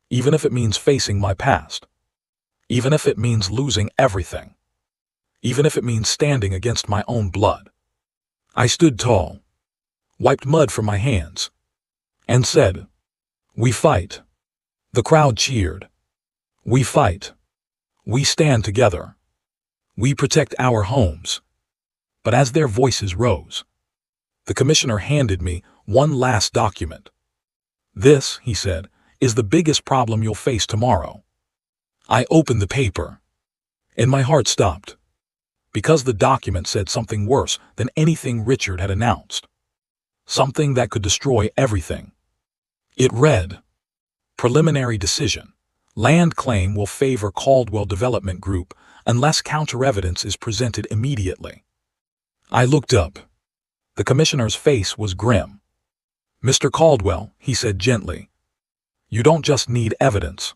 even if it means facing my past, even if it means losing everything, even if it means standing against my own blood. I stood tall, wiped mud from my hands, and said, "We fight." The crowd cheered. "We fight. We stand together. We protect our homes." But as their voices rose, the commissioner handed me one last document. "This," he said, "is the biggest problem you'll face tomorrow." I opened the paper, and my heart stopped, because the document said something worse than anything Richard had announced, something that could destroy everything. It read, "Preliminary decision. Land claim will favor Caldwell Development Group unless counter-evidence is presented immediately." I looked up. The commissioner's face was grim. "Mr. Caldwell," he said gently, "you don't just need evidence."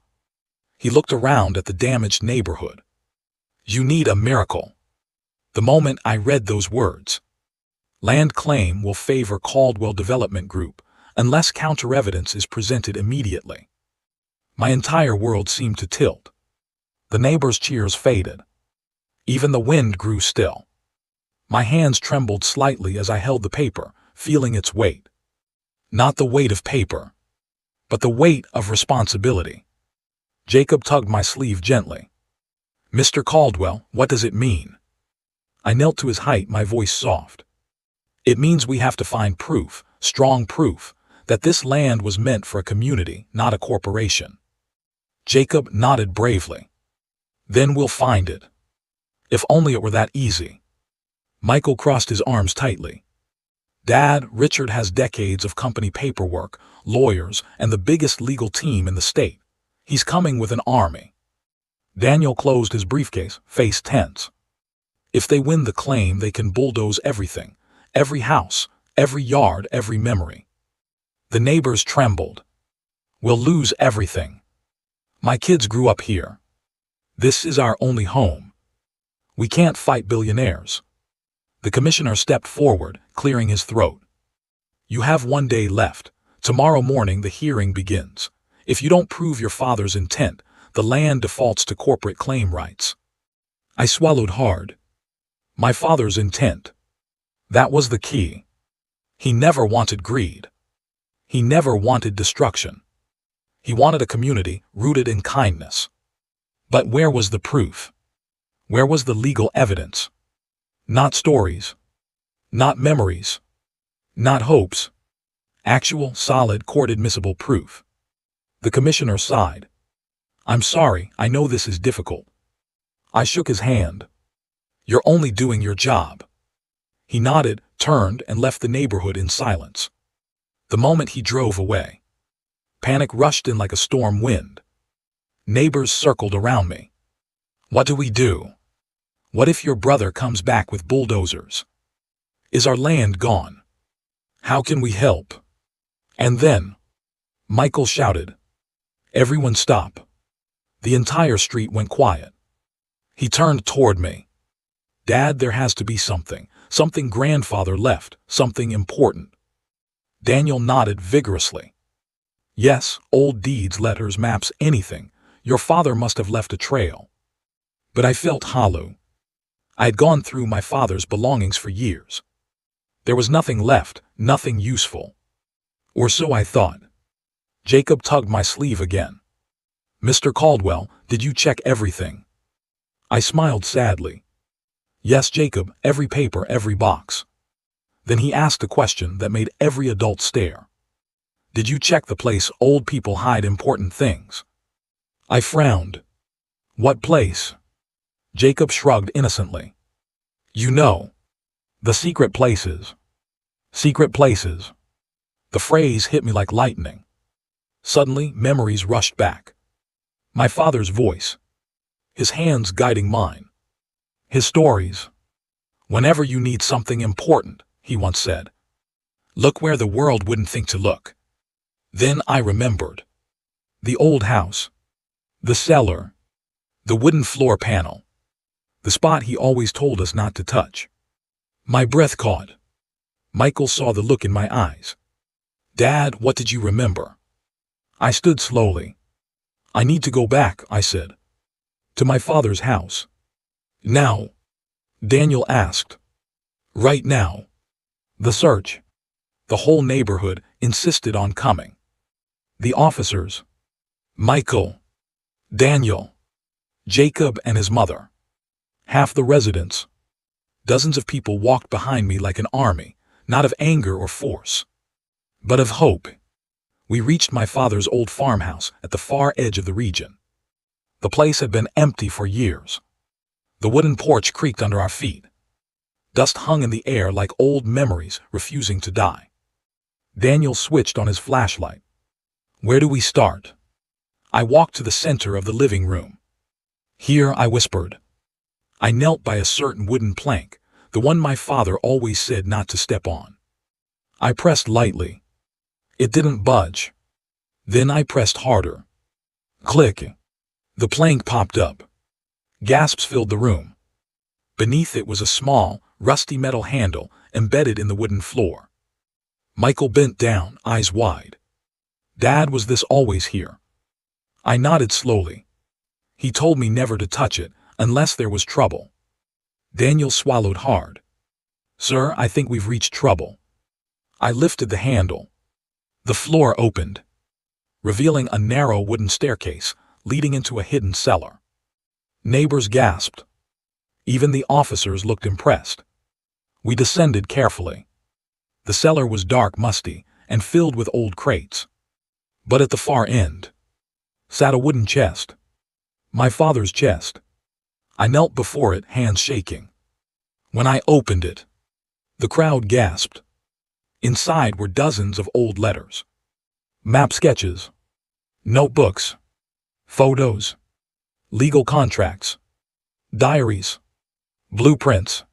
He looked around at the damaged neighborhood. "You need a miracle." The moment I read those words, "Land claim will favor Caldwell Development Group unless counter-evidence is presented immediately," my entire world seemed to tilt. The neighbors' cheers faded. Even the wind grew still. My hands trembled slightly as I held the paper, feeling its weight. Not the weight of paper, but the weight of responsibility. Jacob tugged my sleeve gently. "Mr. Caldwell, what does it mean?" I knelt to his height, my voice soft. "It means we have to find proof, strong proof, that this land was meant for a community, not a corporation." Jacob nodded bravely. "Then we'll find it. If only it were that easy." Michael crossed his arms tightly. "Dad, Richard has decades of company paperwork, lawyers, and the biggest legal team in the state. He's coming with an army." Daniel closed his briefcase, face tense. "If they win the claim, they can bulldoze everything, every house, every yard, every memory." The neighbors trembled. "We'll lose everything. My kids grew up here. This is our only home. We can't fight billionaires." The commissioner stepped forward, clearing his throat. "You have 1 day left. Tomorrow morning the hearing begins. If you don't prove your father's intent, the land defaults to corporate claim rights." I swallowed hard. My father's intent. That was the key. He never wanted greed. He never wanted destruction. He wanted a community rooted in kindness. But where was the proof? Where was the legal evidence? Not stories. Not memories. Not hopes. Actual, solid, court-admissible proof. The commissioner sighed. "I'm sorry, I know this is difficult." I shook his hand. "You're only doing your job." He nodded, turned, and left the neighborhood in silence. The moment he drove away, panic rushed in like a storm wind. Neighbors circled around me. "What do we do? What if your brother comes back with bulldozers? Is our land gone? How can we help?" And then, Michael shouted. "Everyone stop." The entire street went quiet. He turned toward me. "Dad, there has to be something grandfather left, something important." Daniel nodded vigorously. "Yes, old deeds, letters, maps, anything. Your father must have left a trail." But I felt hollow. I had gone through my father's belongings for years. There was nothing left, nothing useful. Or so I thought. Jacob tugged my sleeve again. "Mr. Caldwell, did you check everything?" I smiled sadly. "Yes, Jacob, every paper, every box." Then he asked a question that made every adult stare. Did you check the place old people hide important things? I frowned. What place? Jacob shrugged innocently. You know. The secret places. Secret places. The phrase hit me like lightning. Suddenly, memories rushed back. My father's voice. His hands guiding mine. His stories. Whenever you need something important, he once said, look where the world wouldn't think to look. Then I remembered. The old house. The cellar. The wooden floor panel. The spot he always told us not to touch. My breath caught. Michael saw the look in my eyes. Dad, what did you remember? I stood slowly. I need to go back, I said. To my father's house. Now? Daniel asked. Right now. The search. The whole neighborhood insisted on coming. The officers. Michael. Daniel. Jacob and his mother. Half the residents. Dozens of people walked behind me like an army, not of anger or force, but of hope. We reached my father's old farmhouse at the far edge of the region. The place had been empty for years. The wooden porch creaked under our feet. Dust hung in the air like old memories refusing to die. Daniel switched on his flashlight. Where do we start? I walked to the center of the living room. Here, I whispered. I knelt by a certain wooden plank, the one my father always said not to step on. I pressed lightly. It didn't budge. Then I pressed harder. Click. The plank popped up. Gasps filled the room. Beneath it was a small, rusty metal handle embedded in the wooden floor. Michael bent down, eyes wide. Dad, was this always here? I nodded slowly. He told me never to touch it unless there was trouble. Daniel swallowed hard. Sir, I think we've reached trouble. I lifted the handle. The floor opened, revealing a narrow wooden staircase leading into a hidden cellar. Neighbors gasped. Even the officers looked impressed. We descended carefully. The cellar was dark, musty, and filled with old crates. But at the far end sat a wooden chest. My father's chest. I knelt before it, hands shaking. When I opened it, the crowd gasped. Inside were dozens of old letters. Map sketches. Notebooks. Photos. Legal contracts. Diaries. Blueprints.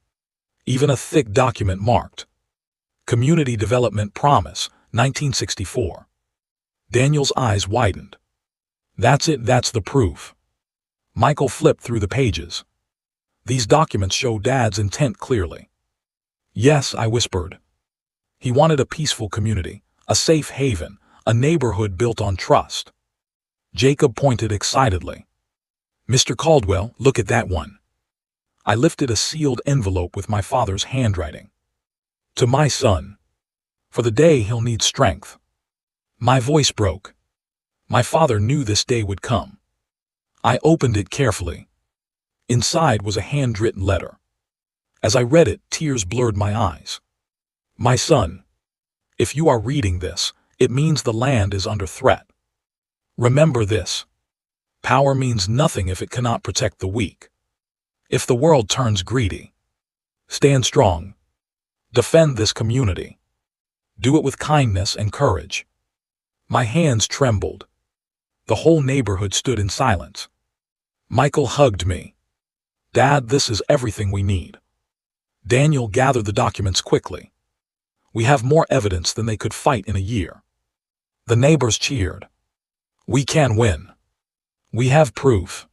Even a thick document marked Community Development Promise, 1964. Daniel's eyes widened. That's it, that's the proof. Michael flipped through the pages. These documents show Dad's intent clearly. Yes, I whispered. He wanted a peaceful community, a safe haven, a neighborhood built on trust. Jacob pointed excitedly. Mr. Caldwell, look at that one. I lifted a sealed envelope with my father's handwriting. To my son. For the day he'll need strength. My voice broke. My father knew this day would come. I opened it carefully. Inside was a handwritten letter. As I read it, tears blurred my eyes. My son, if you are reading this, it means the land is under threat. Remember this. Power means nothing if it cannot protect the weak. If the world turns greedy, stand strong. Defend this community. Do it with kindness and courage. My hands trembled. The whole neighborhood stood in silence. Michael hugged me. Dad, this is everything we need. Daniel gathered the documents quickly. We have more evidence than they could fight in a year. The neighbors cheered. We can win. We have proof.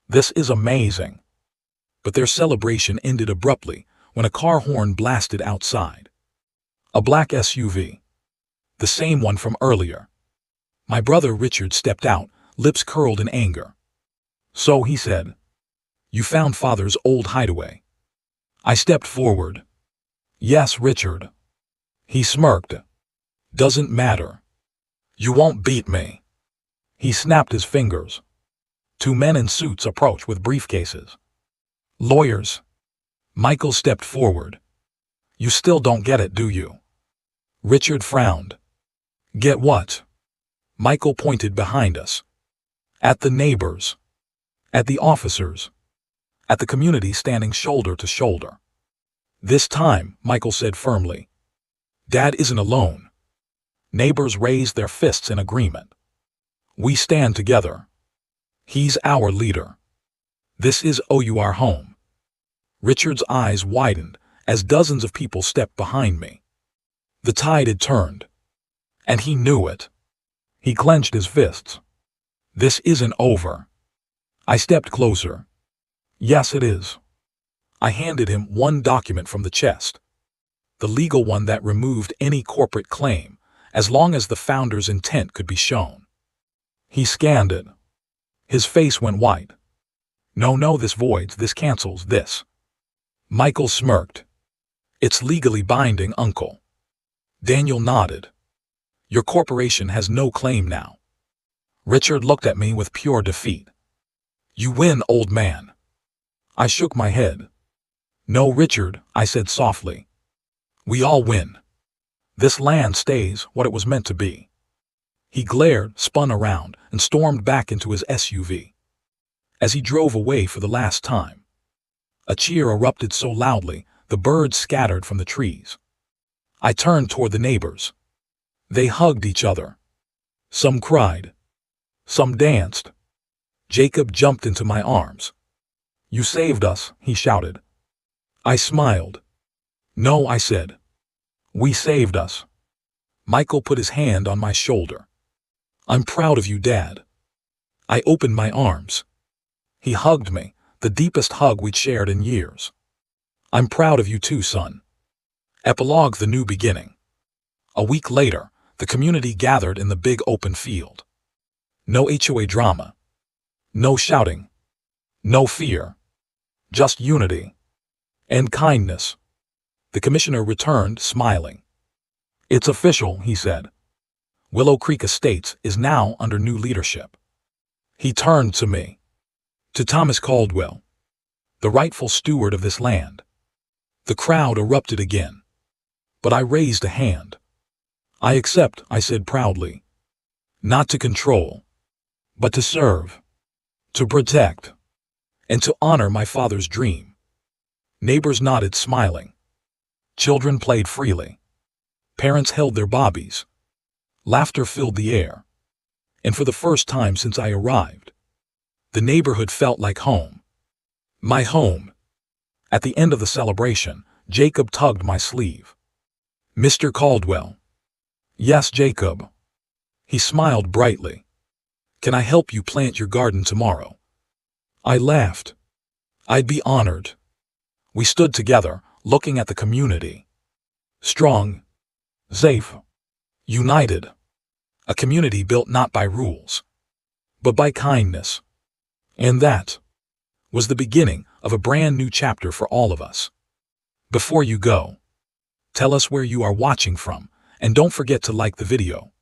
This is amazing. But their celebration ended abruptly when a car horn blasted outside. A black SUV. The same one from earlier. My brother Richard stepped out, lips curled in anger. So, he said, you found Father's old hideaway. I stepped forward. Yes, Richard. He smirked. Doesn't matter. You won't beat me. He snapped his fingers. Two men in suits approached with briefcases. Lawyers. Michael stepped forward. You still don't get it, do you? Richard frowned. Get what? Michael pointed behind us. At the neighbors. At the officers. At the community standing shoulder to shoulder. This time, Michael said firmly. Dad isn't alone. Neighbors raised their fists in agreement. We stand together. He's our leader. This is our home. Richard's eyes widened as dozens of people stepped behind me. The tide had turned. And he knew it. He clenched his fists. This isn't over. I stepped closer. Yes, it is. I handed him one document from the chest. The legal one that removed any corporate claim, as long as the founder's intent could be shown. He scanned it. His face went white. No, this voids, this cancels, this. Michael smirked. It's legally binding, Uncle. Daniel nodded. Your corporation has no claim now. Richard looked at me with pure defeat. You win, old man. I shook my head. No, Richard, I said softly. We all win. This land stays what it was meant to be. He glared, spun around, and stormed back into his SUV. As he drove away for the last time, a cheer erupted so loudly the birds scattered from the trees. I turned toward the neighbors. They hugged each other. Some cried. Some danced. Jacob jumped into my arms. You saved us, he shouted. I smiled. No, I said. We saved us. Michael put his hand on my shoulder. I'm proud of you, Dad. I opened my arms. He hugged me, the deepest hug we'd shared in years. I'm proud of you too, son. Epilogue: The New Beginning. A week later, the community gathered in the big open field. No HOA drama. No shouting. No fear. Just unity. And kindness. The commissioner returned, smiling. It's official, he said. Willow Creek Estates is now under new leadership. He turned to me. To Thomas Caldwell, the rightful steward of this land. The crowd erupted again. But I raised a hand. I accept, I said proudly. Not to control, but to serve, to protect, and to honor my father's dream. Neighbors nodded, smiling. Children played freely. Parents held their bobbies. Laughter filled the air. And for the first time since I arrived, the neighborhood felt like home. My home. At the end of the celebration, Jacob tugged my sleeve. Mr. Caldwell. Yes, Jacob. He smiled brightly. Can I help you plant your garden tomorrow? I laughed. I'd be honored. We stood together, looking at the community. Strong. Safe. United. A community built not by rules, but by kindness. And that was the beginning of a brand new chapter for all of us. Before you go, tell us where you are watching from, and don't forget to like the video.